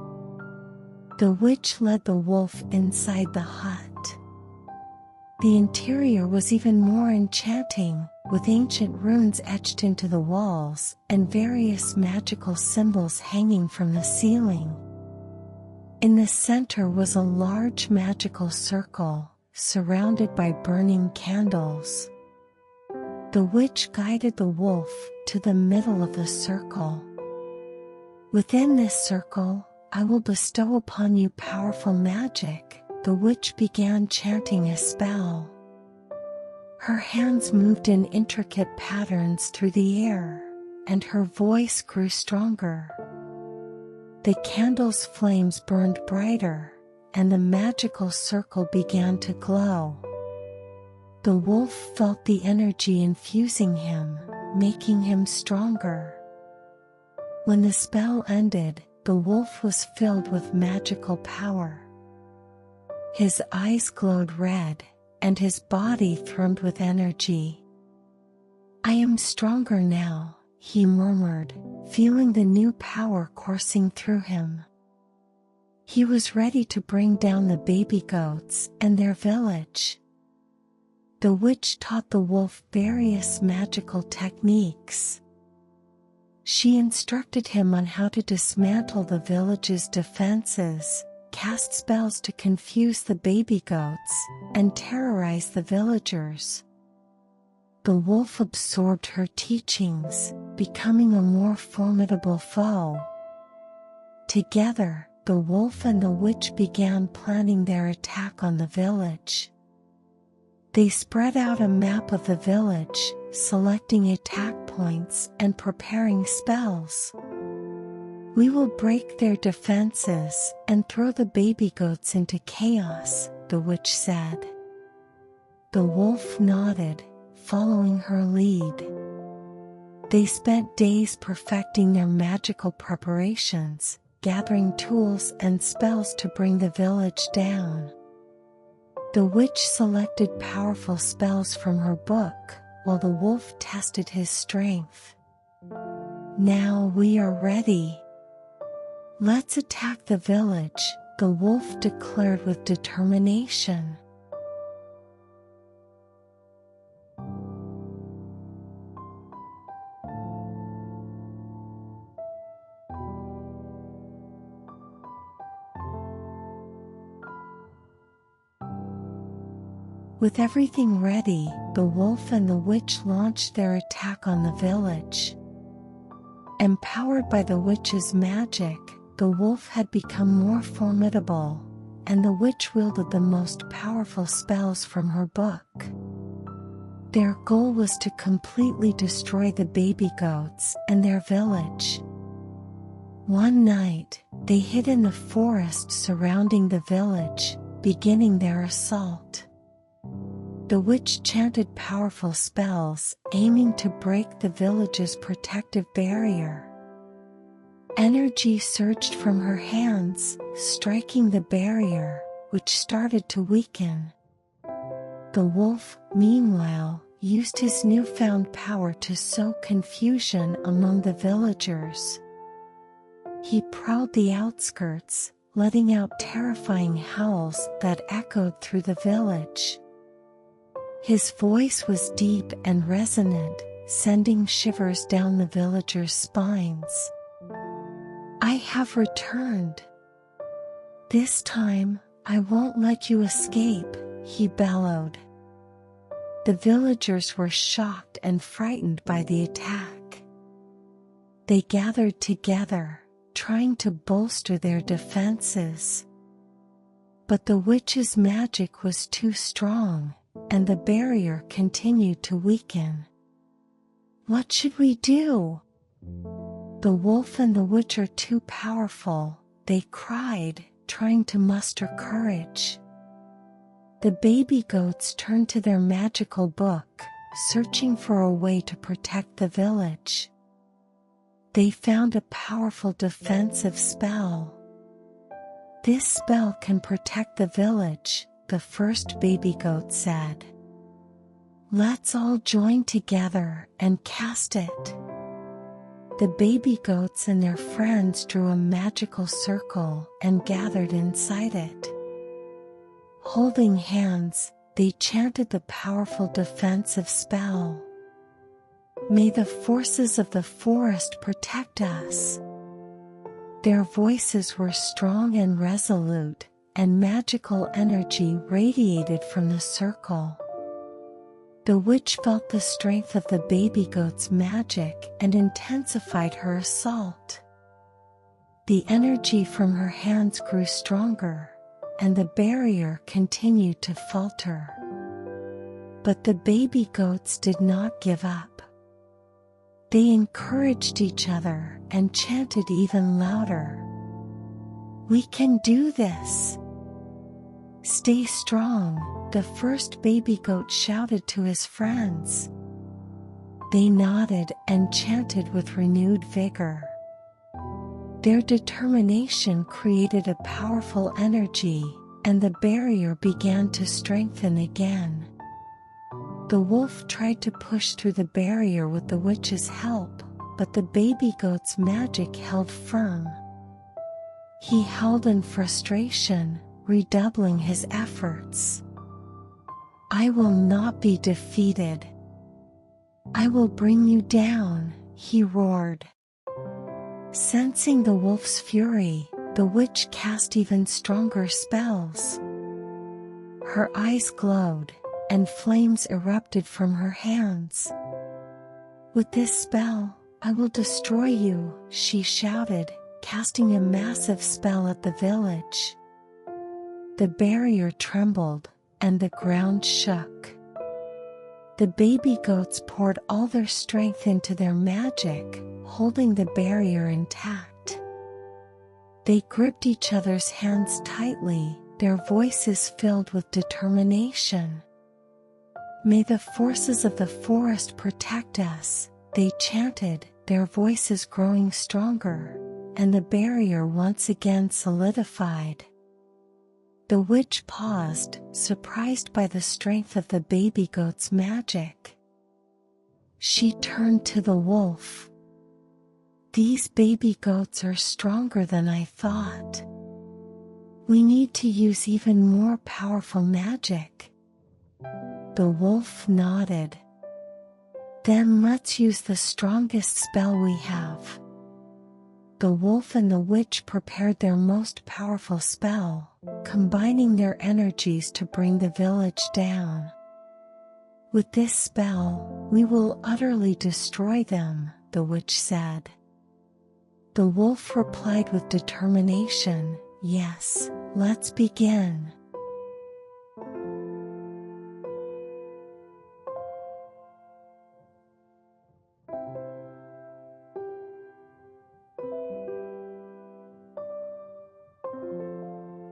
The witch led the wolf inside the hut. The interior was even more enchanting, with ancient runes etched into the walls and various magical symbols hanging from the ceiling. In the center was a large magical circle, surrounded by burning candles. The witch guided the wolf to the middle of the circle. "Within this circle, I will bestow upon you powerful magic," the witch began chanting a spell. Her hands moved in intricate patterns through the air, and her voice grew stronger. The candle's flames burned brighter, and the magical circle began to glow. The wolf felt the energy infusing him, making him stronger. When the spell ended, the wolf was filled with magical power. His eyes glowed red, and his body thrummed with energy. "I am stronger now," he murmured, feeling the new power coursing through him. He was ready to bring down the baby goats and their village. The witch taught the wolf various magical techniques. She instructed him on how to dismantle the village's defenses, cast spells to confuse the baby goats, and terrorize the villagers. The wolf absorbed her teachings, becoming a more formidable foe. Together, the wolf and the witch began planning their attack on the village. They spread out a map of the village, selecting attack points and preparing spells. "We will break their defenses and throw the baby goats into chaos," the witch said. The wolf nodded, following her lead. They spent days perfecting their magical preparations, gathering tools and spells to bring the village down. The witch selected powerful spells from her book, while the wolf tested his strength. "Now we are ready. Let's attack the village," the wolf declared with determination. With everything ready, the wolf and the witch launched their attack on the village. Empowered by the witch's magic, the wolf had become more formidable, and the witch wielded the most powerful spells from her book. Their goal was to completely destroy the baby goats and their village. One night, they hid in the forest surrounding the village, beginning their assault. The witch chanted powerful spells, aiming to break the village's protective barrier. Energy surged from her hands, striking the barrier, which started to weaken. The wolf, meanwhile, used his newfound power to sow confusion among the villagers. He prowled the outskirts, letting out terrifying howls that echoed through the village. His voice was deep and resonant, sending shivers down the villagers' spines. "I have returned. This time, I won't let you escape," he bellowed. The villagers were shocked and frightened by the attack. They gathered together, trying to bolster their defenses. But the witch's magic was too strong, and the barrier continued to weaken. "What should we do? The wolf and the witch are too powerful," they cried, trying to muster courage. The baby goats turned to their magical book, searching for a way to protect the village. They found a powerful defensive spell. "This spell can protect the village," the first baby goat said. "Let's all join together and cast it." The baby goats and their friends drew a magical circle and gathered inside it. Holding hands, they chanted the powerful defensive spell. "May the forces of the forest protect us." Their voices were strong and resolute, and magical energy radiated from the circle. The witch felt the strength of the baby goat's magic and intensified her assault. The energy from her hands grew stronger, and the barrier continued to falter. But the baby goats did not give up. They encouraged each other and chanted even louder. "We can do this! Stay strong," the first baby goat shouted to his friends. They nodded and chanted with renewed vigor. Their determination created a powerful energy, and the barrier began to strengthen again. The wolf tried to push through the barrier with the witch's help, but the baby goat's magic held firm. He howled in frustration, redoubling his efforts. "I will not be defeated. I will bring you down," he roared. Sensing the wolf's fury, the witch cast even stronger spells. Her eyes glowed, and flames erupted from her hands. "With this spell, I will destroy you," she shouted, casting a massive spell at the village. The barrier trembled, and the ground shook. The baby goats poured all their strength into their magic, holding the barrier intact. They gripped each other's hands tightly, their voices filled with determination. "May the forces of the forest protect us," they chanted, their voices growing stronger, and the barrier once again solidified. The witch paused, surprised by the strength of the baby goat's magic. She turned to the wolf. "These baby goats are stronger than I thought. We need to use even more powerful magic." The wolf nodded. "Then let's use the strongest spell we have." The wolf and the witch prepared their most powerful spell, combining their energies to bring the village down. "With this spell, we will utterly destroy them," the witch said. The wolf replied with determination, "Yes, let's begin."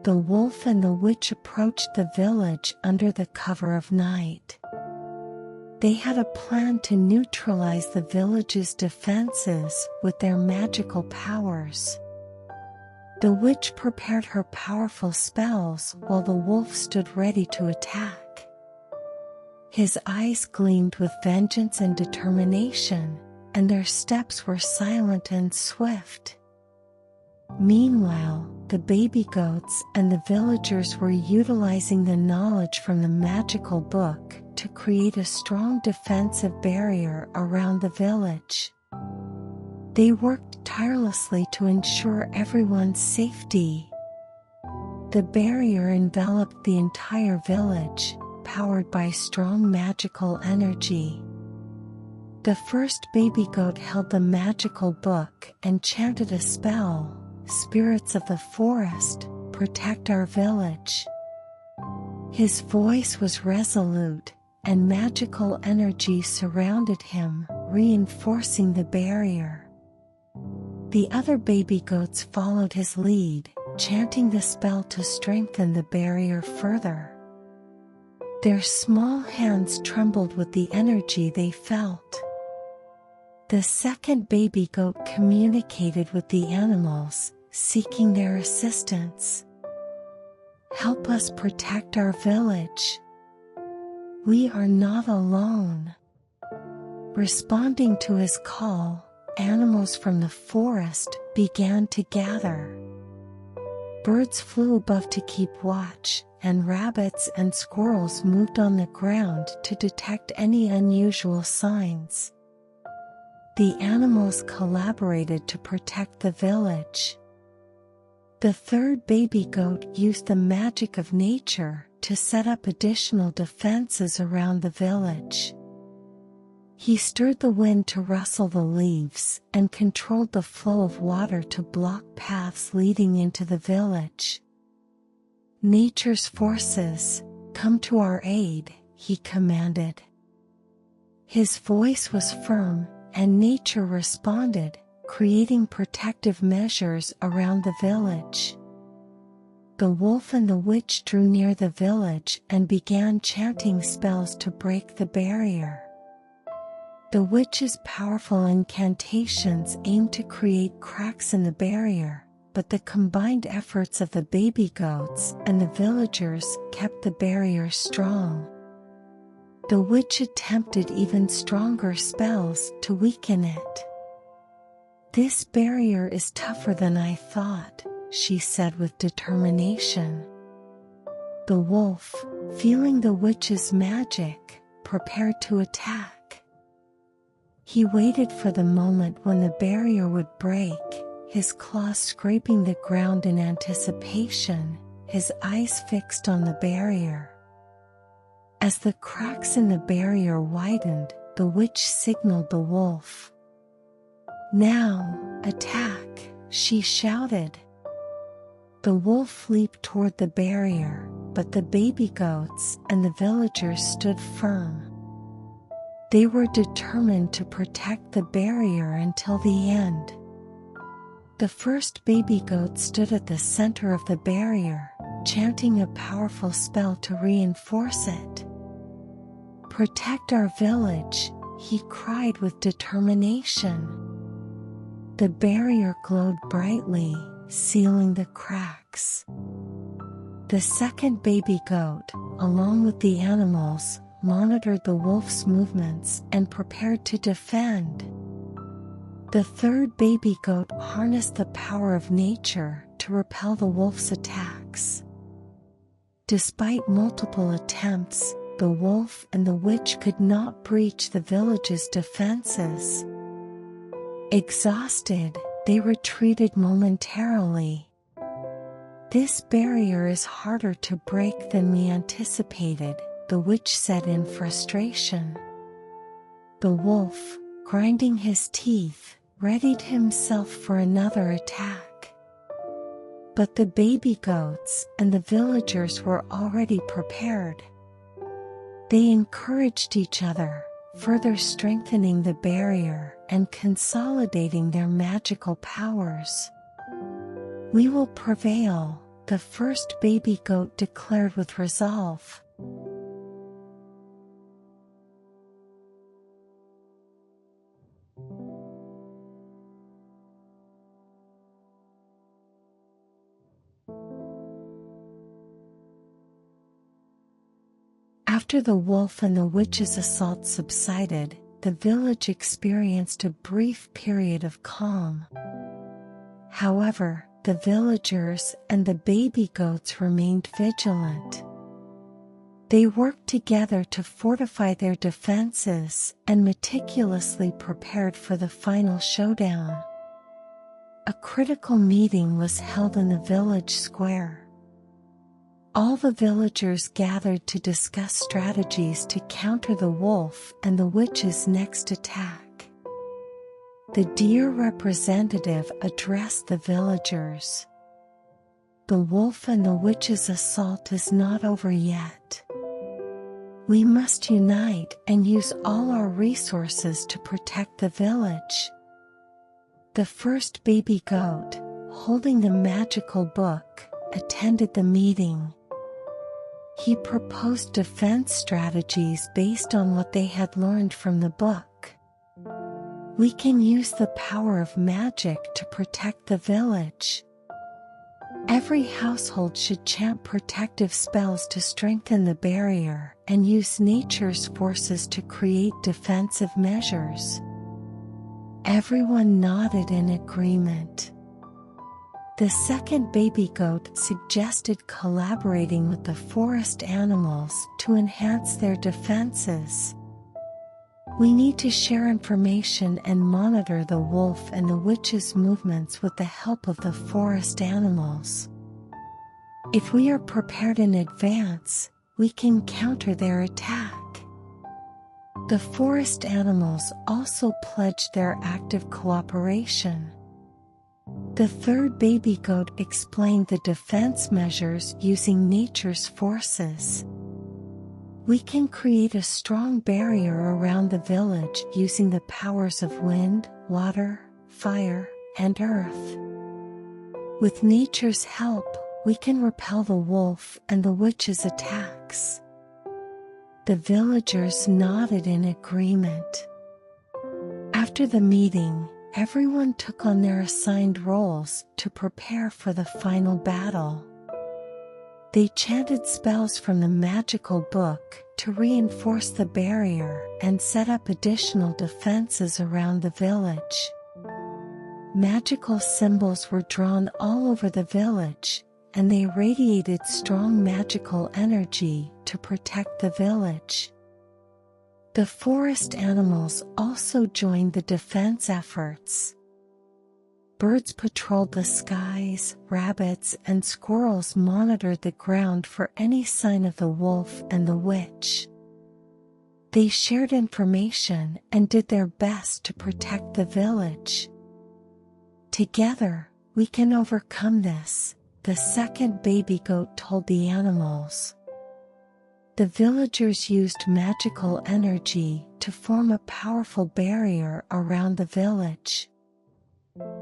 The wolf and the witch approached the village under the cover of night. They had a plan to neutralize the village's defenses with their magical powers. The witch prepared her powerful spells while the wolf stood ready to attack. His eyes gleamed with vengeance and determination, and their steps were silent and swift. Meanwhile, the baby goats and the villagers were utilizing the knowledge from the magical book to create a strong defensive barrier around the village. They worked tirelessly to ensure everyone's safety. The barrier enveloped the entire village, powered by strong magical energy. The first baby goat held the magical book and chanted a spell, "Spirits of the forest, protect our village." His voice was resolute, and magical energy surrounded him, reinforcing the barrier. The other baby goats followed his lead, chanting the spell to strengthen the barrier further. Their small hands trembled with the energy they felt. The second baby goat communicated with the animals, seeking their assistance. "Help us protect our village. We are not alone." Responding to his call, animals from the forest began to gather. Birds flew above to keep watch, and rabbits and squirrels moved on the ground to detect any unusual signs. The animals collaborated to protect the village. The third baby goat used the magic of nature to set up additional defenses around the village. He stirred the wind to rustle the leaves and controlled the flow of water to block paths leading into the village. "Nature's forces, come to our aid," he commanded. His voice was firm, and nature responded, creating protective measures around the village. The wolf and the witch drew near the village and began chanting spells to break the barrier. The witch's powerful incantations aimed to create cracks in the barrier, but the combined efforts of the baby goats and the villagers kept the barrier strong. The witch attempted even stronger spells to weaken it. "This barrier is tougher than I thought," she said with determination. The wolf, feeling the witch's magic, prepared to attack. He waited for the moment when the barrier would break, his claws scraping the ground in anticipation, his eyes fixed on the barrier. As the cracks in the barrier widened, the witch signaled the wolf. "Now, attack," she shouted. The wolf leaped toward the barrier, but the baby goats and the villagers stood firm. They were determined to protect the barrier until the end. The first baby goat stood at the center of the barrier, chanting a powerful spell to reinforce it. "Protect our village," he cried with determination. The barrier glowed brightly, sealing the cracks. The second baby goat, along with the animals, monitored the wolf's movements and prepared to defend. The third baby goat harnessed the power of nature to repel the wolf's attacks. Despite multiple attempts, the wolf and the witch could not breach the village's defenses. Exhausted, they retreated momentarily. "This barrier is harder to break than we anticipated," the witch said in frustration. The wolf, grinding his teeth, readied himself for another attack. But the baby goats and the villagers were already prepared. They encouraged each other, further strengthening the barrier and consolidating their magical powers. "We will prevail," the first baby goat declared with resolve. After the wolf and the witch's assault subsided, the village experienced a brief period of calm. However, the villagers and the baby goats remained vigilant. They worked together to fortify their defenses and meticulously prepared for the final showdown. A critical meeting was held in the village square. All the villagers gathered to discuss strategies to counter the wolf and the witch's next attack. The deer representative addressed the villagers. "The wolf and the witch's assault is not over yet. We must unite and use all our resources to protect the village." The first baby goat, holding the magical book, attended the meeting. He proposed defense strategies based on what they had learned from the book. "We can use the power of magic to protect the village. Every household should chant protective spells to strengthen the barrier and use nature's forces to create defensive measures." Everyone nodded in agreement. The second baby goat suggested collaborating with the forest animals to enhance their defenses. "We need to share information and monitor the wolf and the witch's movements with the help of the forest animals. If we are prepared in advance, we can counter their attack." The forest animals also pledged their active cooperation. The third baby goat explained the defense measures using nature's forces. We can create a strong barrier around the village using the powers of wind, water, fire, and earth. With nature's help, we can repel the wolf and the witch's attacks. The villagers nodded in agreement. After the meeting, everyone took on their assigned roles to prepare for the final battle. They chanted spells from the magical book to reinforce the barrier and set up additional defenses around the village. Magical symbols were drawn all over the village, and they radiated strong magical energy to protect the village. The forest animals also joined the defense efforts. Birds patrolled the skies, rabbits and squirrels monitored the ground for any sign of the wolf and the witch. They shared information and did their best to protect the village. "Together, we can overcome this," the second baby goat told the animals. The villagers used magical energy to form a powerful barrier around the village.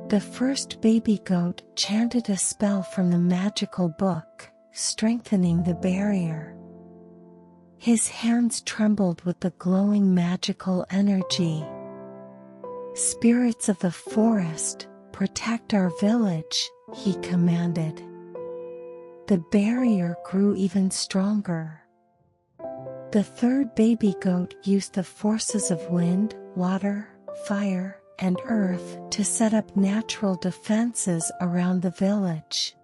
The first baby goat chanted a spell from the magical book, strengthening the barrier. His hands trembled with the glowing magical energy. "Spirits of the forest, protect our village," he commanded. The barrier grew even stronger. The third baby goat used the forces of wind, water, fire, and earth to set up natural defenses around the village.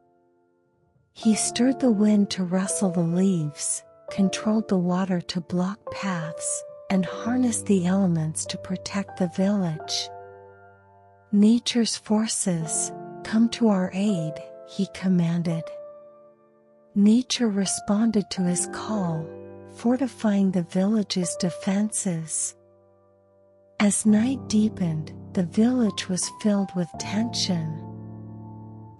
He stirred the wind to rustle the leaves, controlled the water to block paths, and harnessed the elements to protect the village. "Nature's forces, come to our aid," he commanded. Nature responded to his call, fortifying the village's defenses. As night deepened, the village was filled with tension.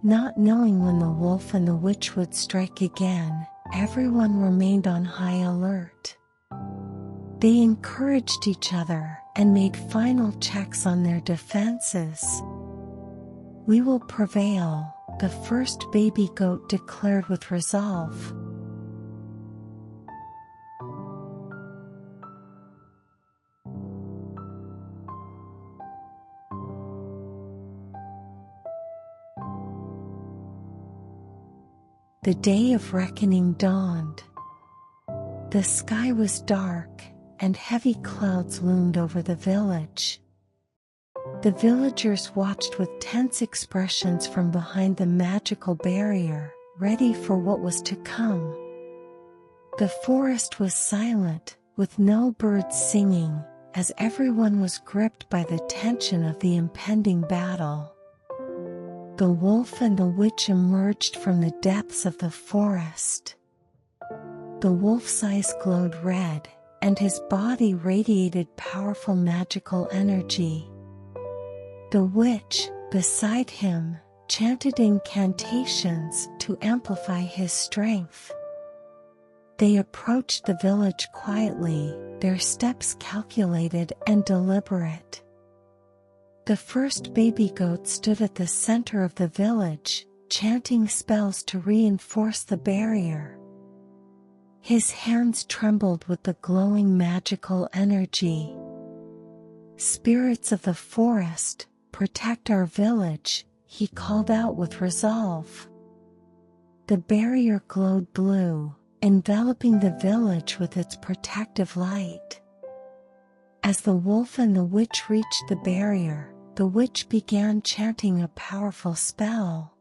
Not knowing when the wolf and the witch would strike again, everyone remained on high alert. They encouraged each other and made final checks on their defenses. "We will prevail," the first baby goat declared with resolve. The day of reckoning dawned. The sky was dark, and heavy clouds loomed over the village. The villagers watched with tense expressions from behind the magical barrier, ready for what was to come. The forest was silent, with no birds singing, as everyone was gripped by the tension of the impending battle. The wolf and the witch emerged from the depths of the forest. The wolf's eyes glowed red, and his body radiated powerful magical energy. The witch, beside him, chanted incantations to amplify his strength. They approached the village quietly, their steps calculated and deliberate. The first baby goat stood at the center of the village, chanting spells to reinforce the barrier. His hands trembled with the glowing magical energy. "Spirits of the forest, protect our village," he called out with resolve. The barrier glowed blue, enveloping the village with its protective light. As the wolf and the witch reached the barrier, the witch began chanting a powerful spell.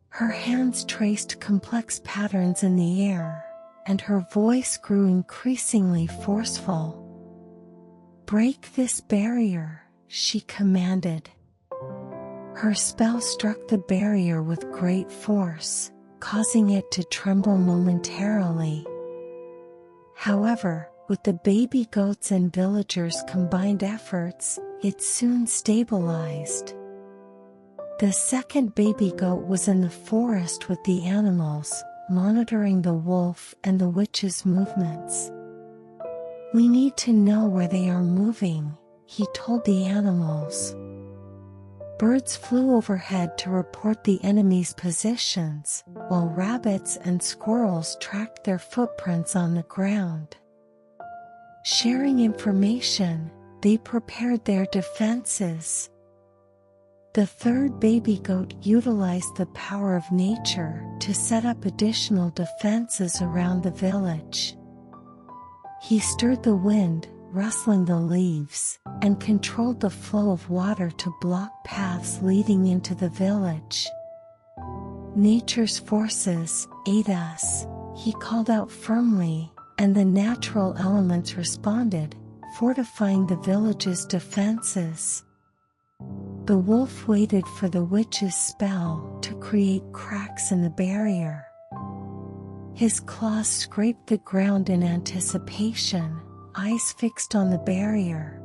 Her hands traced complex patterns in the air, and her voice grew increasingly forceful. "Break this barrier," she commanded. Her spell struck the barrier with great force, causing it to tremble momentarily. However, with the baby goats and villagers' combined efforts, it soon stabilized. The second baby goat was in the forest with the animals, monitoring the wolf and the witch's movements. "We need to know where they are moving," he told the animals. Birds flew overhead to report the enemy's positions, while rabbits and squirrels tracked their footprints on the ground. Sharing information, they prepared their defenses. The third baby goat utilized the power of nature to set up additional defenses around the village. He stirred the wind, rustling the leaves, and controlled the flow of water to block paths leading into the village. "Nature's forces aid us," he called out firmly, and the natural elements responded, fortifying the village's defenses. The wolf waited for the witch's spell to create cracks in the barrier. His claws scraped the ground in anticipation, eyes fixed on the barrier.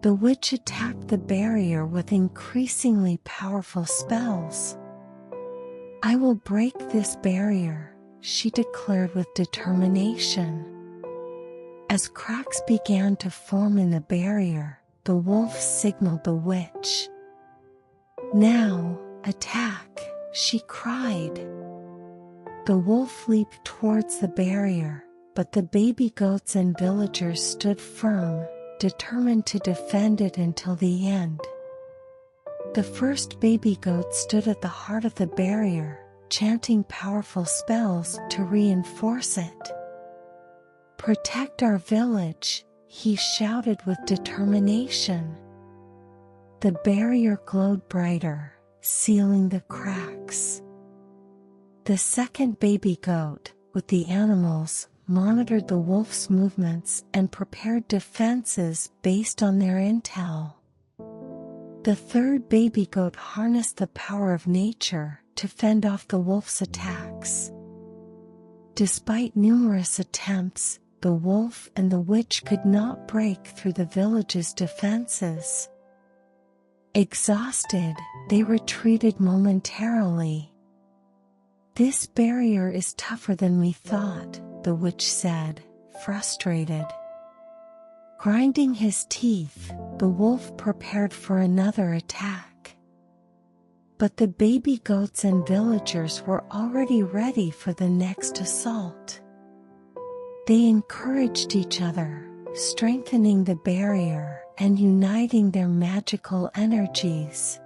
The witch attacked the barrier with increasingly powerful spells. "I will break this barrier," she declared with determination. As cracks began to form in the barrier, the wolf signaled the witch. "Now, attack," she cried. The wolf leaped towards the barrier, but the baby goats and villagers stood firm, determined to defend it until the end. The first baby goat stood at the heart of the barrier, chanting powerful spells to reinforce it. "Protect our village," he shouted with determination. The barrier glowed brighter, sealing the cracks. The second baby goat, with the animals, monitored the wolf's movements and prepared defenses based on their intel. The third baby goat harnessed the power of nature to fend off the wolf's attacks. Despite numerous attempts, the wolf and the witch could not break through the village's defenses. Exhausted, they retreated momentarily. "This barrier is tougher than we thought," the witch said, frustrated. Grinding his teeth, the wolf prepared for another attack. But the baby goats and villagers were already ready for the next assault. They encouraged each other, strengthening the barrier and uniting their magical energies.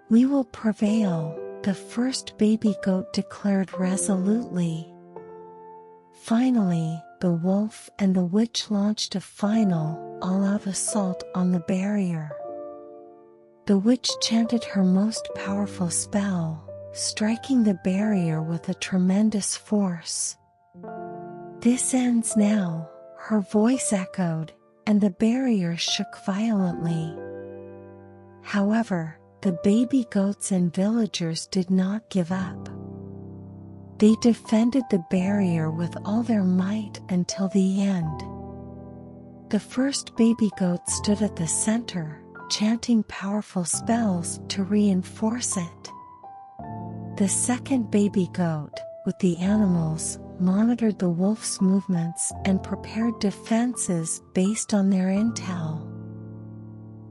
"We will prevail," the first baby goat declared resolutely. Finally, the wolf and the witch launched a final, all-out assault on the barrier. The witch chanted her most powerful spell, striking the barrier with a tremendous force. "This ends now," her voice echoed, and the barrier shook violently. However, the baby goats and villagers did not give up. They defended the barrier with all their might until the end. The first baby goat stood at the center, chanting powerful spells to reinforce it. The second baby goat, with the animals, monitored the wolf's movements and prepared defenses based on their intel.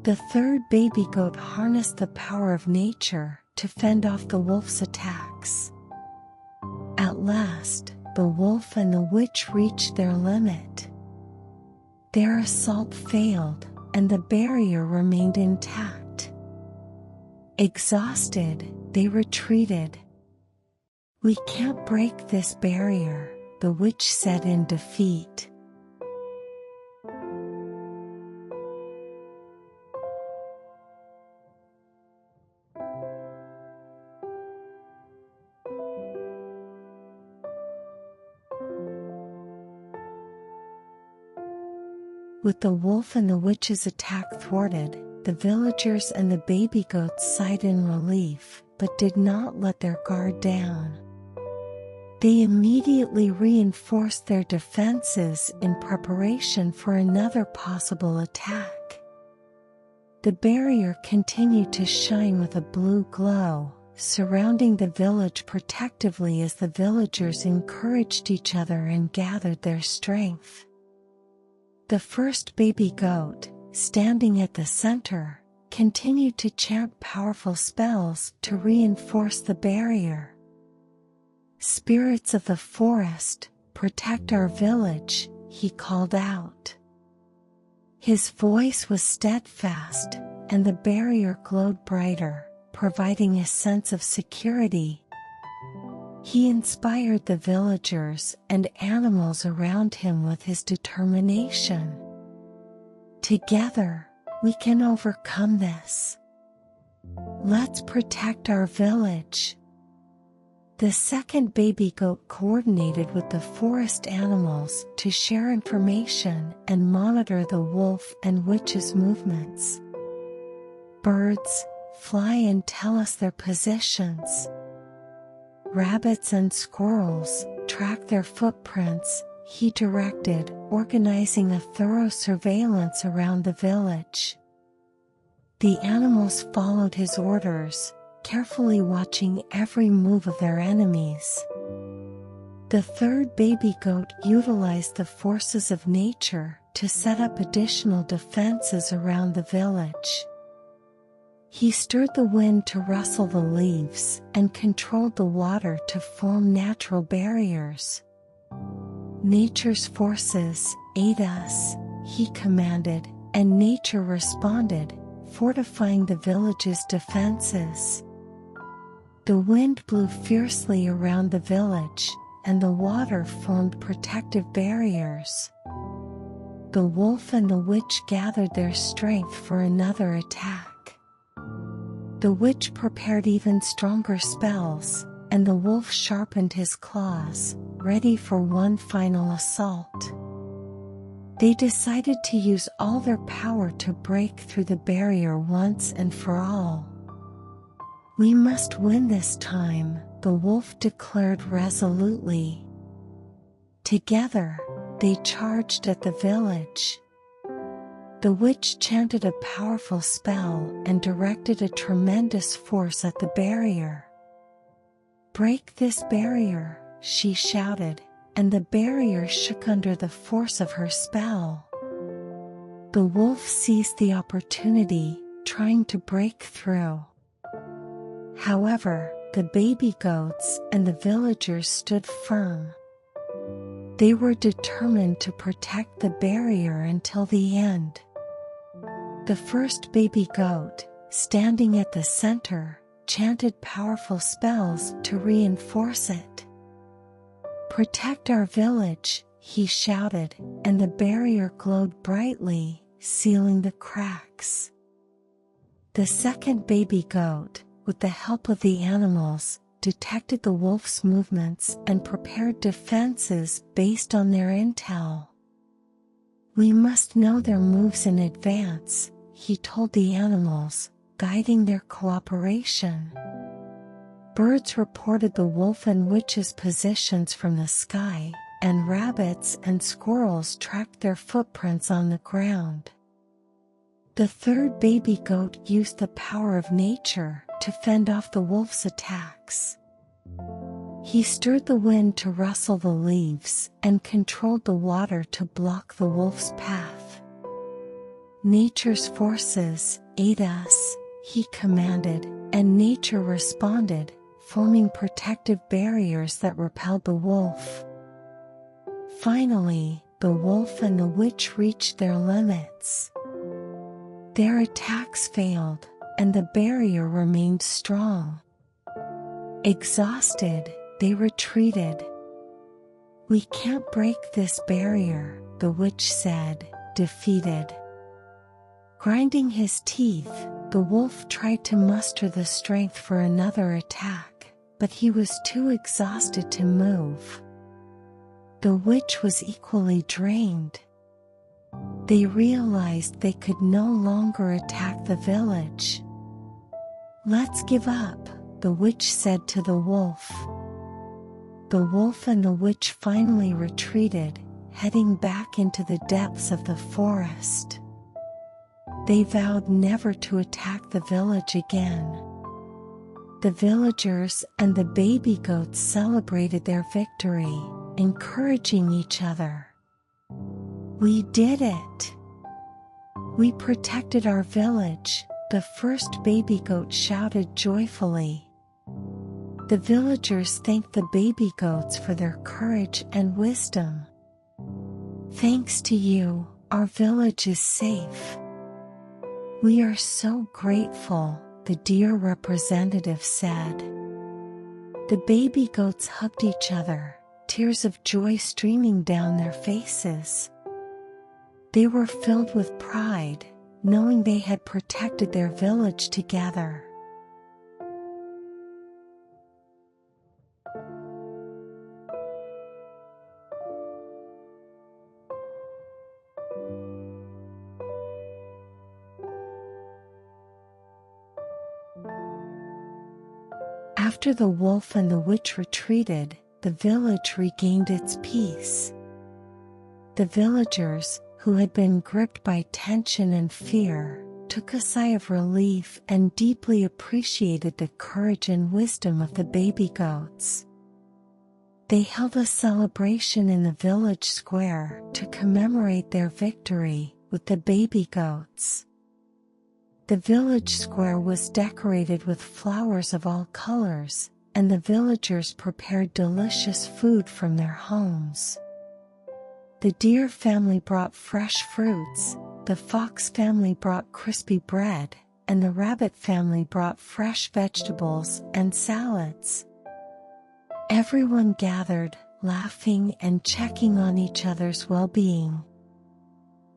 The third baby goat harnessed the power of nature to fend off the wolf's attacks. At last, the wolf and the witch reached their limit. Their assault failed, and the barrier remained intact. Exhausted, they retreated. "We can't break this barrier," the witch said in defeat. With the wolf and the witch's attack thwarted, the villagers and the baby goats sighed in relief, but did not let their guard down. They immediately reinforced their defenses in preparation for another possible attack. The barrier continued to shine with a blue glow, surrounding the village protectively as the villagers encouraged each other and gathered their strength. The first baby goat, standing at the center, continued to chant powerful spells to reinforce the barrier. "Spirits of the forest, protect our village," he called out. His voice was steadfast, and the barrier glowed brighter, providing a sense of security. He inspired the villagers and animals around him with his determination. "Together, we can overcome this. Let's protect our village." The second baby goat coordinated with the forest animals to share information and monitor the wolf and witch's movements. "Birds, fly and tell us their positions. Rabbits and squirrels, track their footprints," he directed, organizing a thorough surveillance around the village. The animals followed his orders, carefully watching every move of their enemies. The third baby goat utilized the forces of nature to set up additional defenses around the village. He stirred the wind to rustle the leaves and controlled the water to form natural barriers. "Nature's forces, aid us," he commanded, and nature responded, fortifying the village's defenses. The wind blew fiercely around the village, and the water formed protective barriers. The wolf and the witch gathered their strength for another attack. The witch prepared even stronger spells, and the wolf sharpened his claws, ready for one final assault. They decided to use all their power to break through the barrier once and for all. "We must win this time," the wolf declared resolutely. Together, they charged at the village. The witch chanted a powerful spell and directed a tremendous force at the barrier. "Break this barrier," she shouted, and the barrier shook under the force of her spell. The wolf seized the opportunity, trying to break through. However, the baby goats and the villagers stood firm. They were determined to protect the barrier until the end. The first baby goat, standing at the center, chanted powerful spells to reinforce it. "Protect our village," he shouted, and the barrier glowed brightly, sealing the cracks. The second baby goat, with the help of the animals, detected the wolf's movements and prepared defenses based on their intel. "We must know their moves in advance," he told the animals, guiding their cooperation. Birds reported the wolf and witch's positions from the sky, and rabbits and squirrels tracked their footprints on the ground. The third baby goat used the power of nature to fend off the wolf's attacks. He stirred the wind to rustle the leaves and controlled the water to block the wolf's path. "Nature's forces, aid us," he commanded, and nature responded, forming protective barriers that repelled the wolf. Finally, the wolf and the witch reached their limits. Their attacks failed, and the barrier remained strong. Exhausted, they retreated. "We can't break this barrier," the witch said, defeated. Grinding his teeth, the wolf tried to muster the strength for another attack, but he was too exhausted to move. The witch was equally drained. They realized they could no longer attack the village. "Let's give up," the witch said to the wolf. The wolf and the witch finally retreated, heading back into the depths of the forest. They vowed never to attack the village again. The villagers and the baby goats celebrated their victory, encouraging each other. "We did it! We protected our village," the first baby goat shouted joyfully. The villagers thanked the baby goats for their courage and wisdom. "Thanks to you, our village is safe." "We are so grateful," the deer representative said. The baby goats hugged each other, tears of joy streaming down their faces. They were filled with pride, knowing they had protected their village together. After the wolf and the witch retreated, the village regained its peace. The villagers, who had been gripped by tension and fear, took a sigh of relief and deeply appreciated the courage and wisdom of the baby goats. They held a celebration in the village square to commemorate their victory with the baby goats. The village square was decorated with flowers of all colors, and the villagers prepared delicious food from their homes. The deer family brought fresh fruits, the fox family brought crispy bread, and the rabbit family brought fresh vegetables and salads. Everyone gathered, laughing and checking on each other's well-being.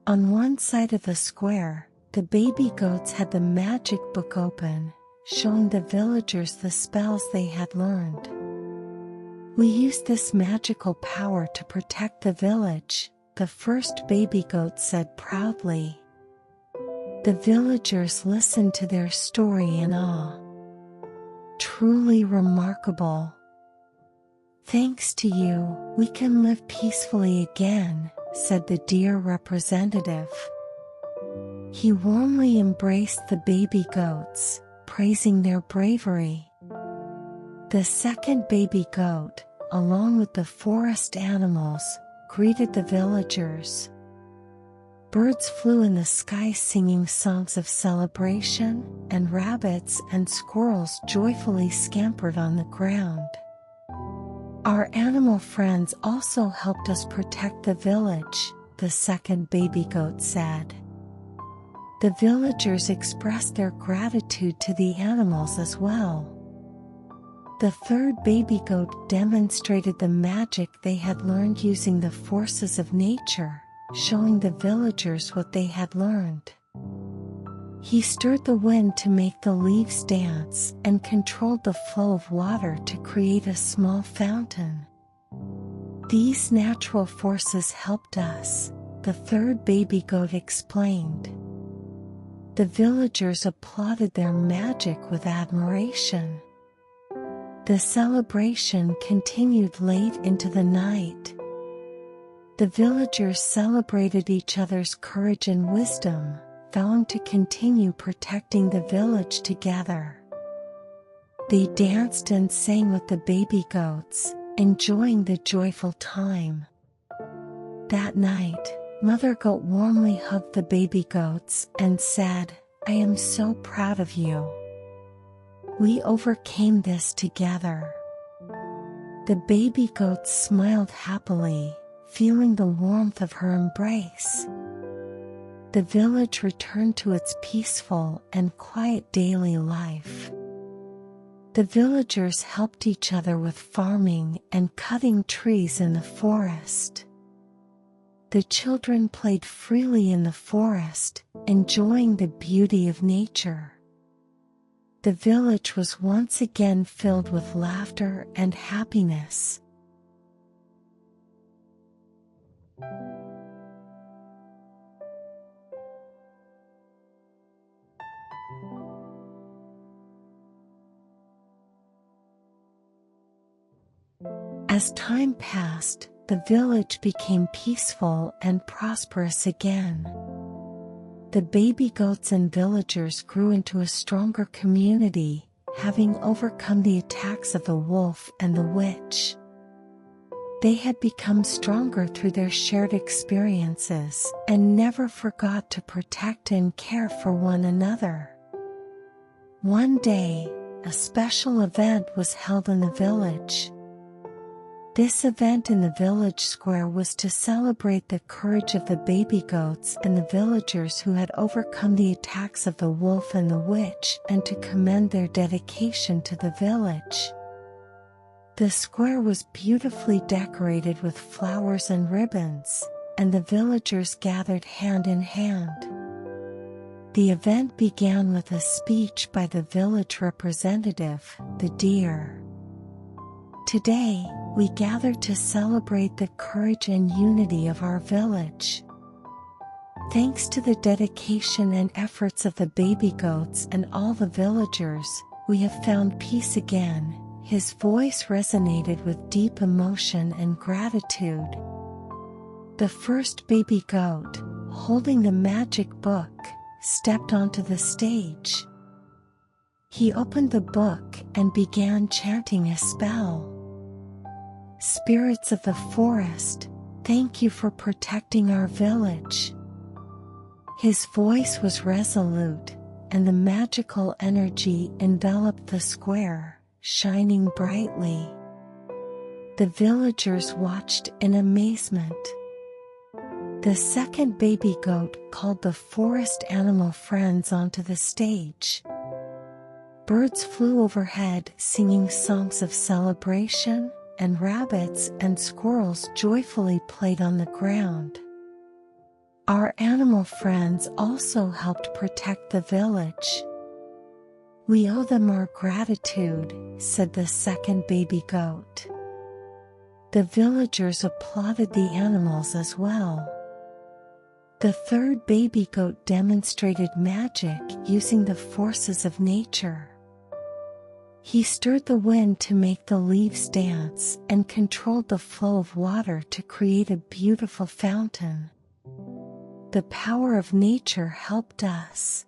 On one side of the square, the baby goats had the magic book open, showing the villagers the spells they had learned. "We used this magical power to protect the village," the first baby goat said proudly. The villagers listened to their story in awe. "Truly remarkable. Thanks to you, we can live peacefully again," said the deer representative. He warmly embraced the baby goats, praising their bravery. The second baby goat, along with the forest animals, greeted the villagers. Birds flew in the sky singing songs of celebration, and rabbits and squirrels joyfully scampered on the ground. "Our animal friends also helped us protect the village," the second baby goat said. The villagers expressed their gratitude to the animals as well. The third baby goat demonstrated the magic they had learned using the forces of nature, showing the villagers what they had learned. He stirred the wind to make the leaves dance and controlled the flow of water to create a small fountain. "These natural forces helped us," the third baby goat explained. The villagers applauded their magic with admiration. The celebration continued late into the night. The villagers celebrated each other's courage and wisdom, vowing to continue protecting the village together. They danced and sang with the baby goats, enjoying the joyful time. That night, Mother Goat warmly hugged the baby goats and said, "I am so proud of you. We overcame this together." The baby goats smiled happily, feeling the warmth of her embrace. The village returned to its peaceful and quiet daily life. The villagers helped each other with farming and cutting trees in the forest. The children played freely in the forest, enjoying the beauty of nature. The village was once again filled with laughter and happiness. As time passed, the village became peaceful and prosperous again. The baby goats and villagers grew into a stronger community, having overcome the attacks of the wolf and the witch. They had become stronger through their shared experiences and never forgot to protect and care for one another. One day, a special event was held in the village. This event in the village square was to celebrate the courage of the baby goats and the villagers who had overcome the attacks of the wolf and the witch, and to commend their dedication to the village. The square was beautifully decorated with flowers and ribbons, and the villagers gathered hand in hand. The event began with a speech by the village representative, the deer. Today, we gather to celebrate the courage and unity of our village. Thanks to the dedication and efforts of the baby goats and all the villagers, we have found peace again. His voice resonated with deep emotion and gratitude. The first baby goat, holding the magic book, stepped onto the stage. He opened the book and began chanting a spell. "Spirits of the forest, thank you for protecting our village." His voice was resolute, and the magical energy enveloped the square, shining brightly. The villagers watched in amazement. The second baby goat called the forest animal friends onto the stage. Birds flew overhead singing songs of celebration, and rabbits and squirrels joyfully played on the ground. Our animal friends also helped protect the village. "We owe them our gratitude," said the second baby goat. The villagers applauded the animals as well. The third baby goat demonstrated magic using the forces of nature. He stirred the wind to make the leaves dance and controlled the flow of water to create a beautiful fountain. The power of nature helped us.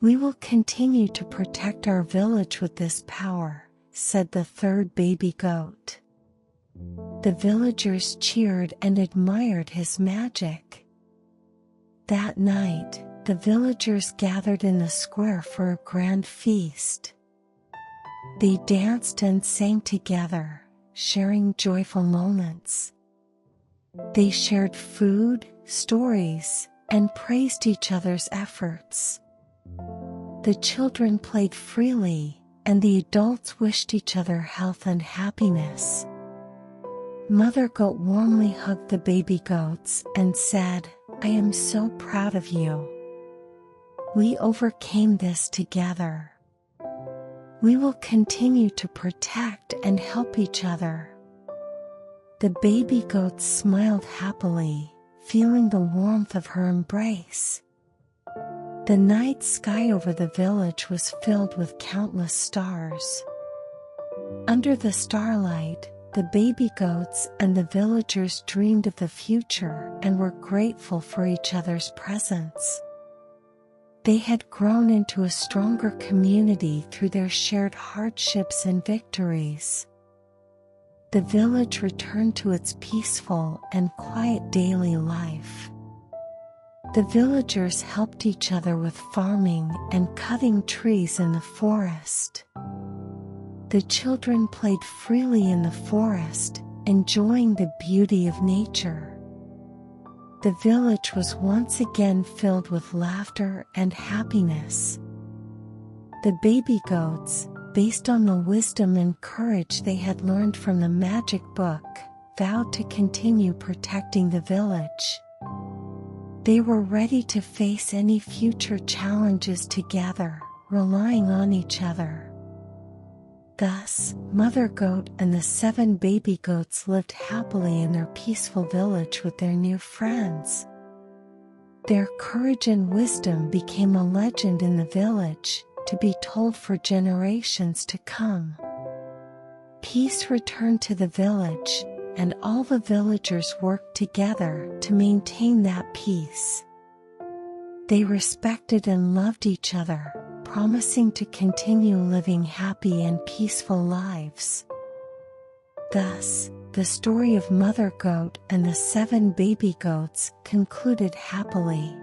"We will continue to protect our village with this power," said the third baby goat. The villagers cheered and admired his magic. That night, the villagers gathered in the square for a grand feast. They danced and sang together, sharing joyful moments. They shared food, stories, and praised each other's efforts. The children played freely, and the adults wished each other health and happiness. Mother Goat warmly hugged the baby goats and said, "I am so proud of you. We overcame this together. We will continue to protect and help each other." The baby goats smiled happily, feeling the warmth of her embrace. The night sky over the village was filled with countless stars. Under the starlight, the baby goats and the villagers dreamed of the future and were grateful for each other's presence. They had grown into a stronger community through their shared hardships and victories. The village returned to its peaceful and quiet daily life. The villagers helped each other with farming and cutting trees in the forest. The children played freely in the forest, enjoying the beauty of nature. The village was once again filled with laughter and happiness. The baby goats, based on the wisdom and courage they had learned from the magic book, vowed to continue protecting the village. They were ready to face any future challenges together, relying on each other. Thus, Mother Goat and the 7 baby goats lived happily in their peaceful village with their new friends. Their courage and wisdom became a legend in the village, to be told for generations to come. Peace returned to the village, and all the villagers worked together to maintain that peace. They respected and loved each other, promising to continue living happy and peaceful lives. Thus, the story of Mother Goat and the 7 baby goats concluded happily.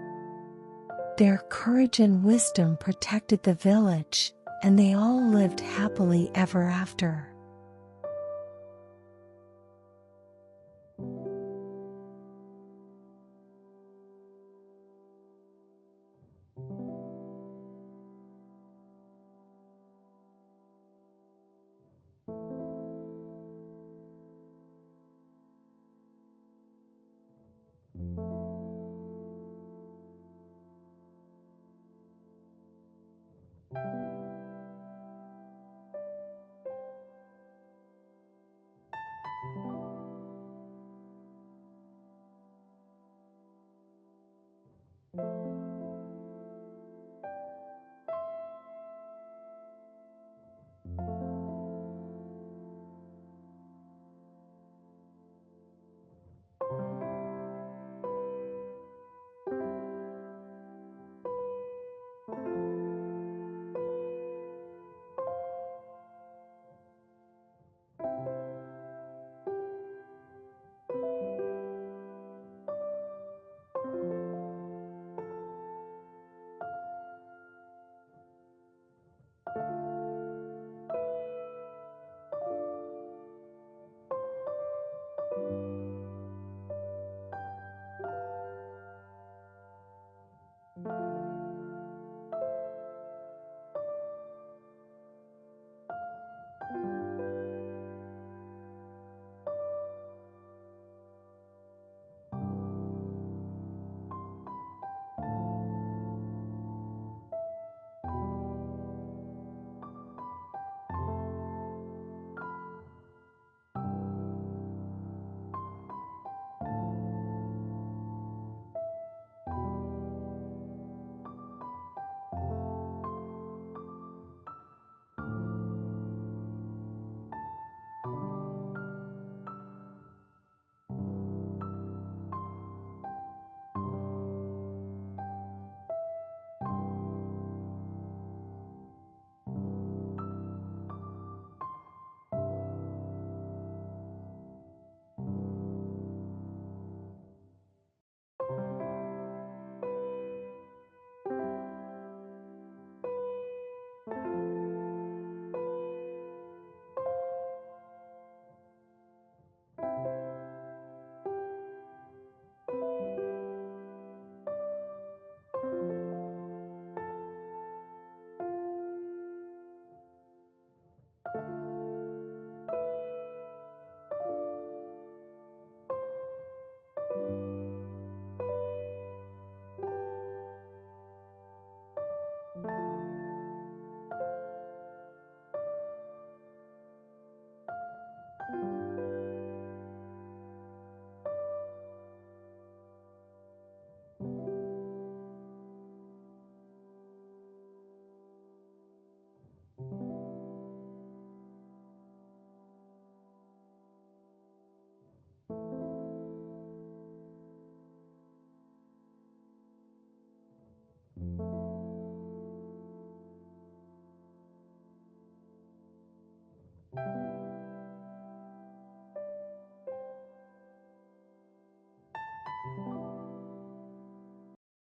Their courage and wisdom protected the village, and they all lived happily ever after.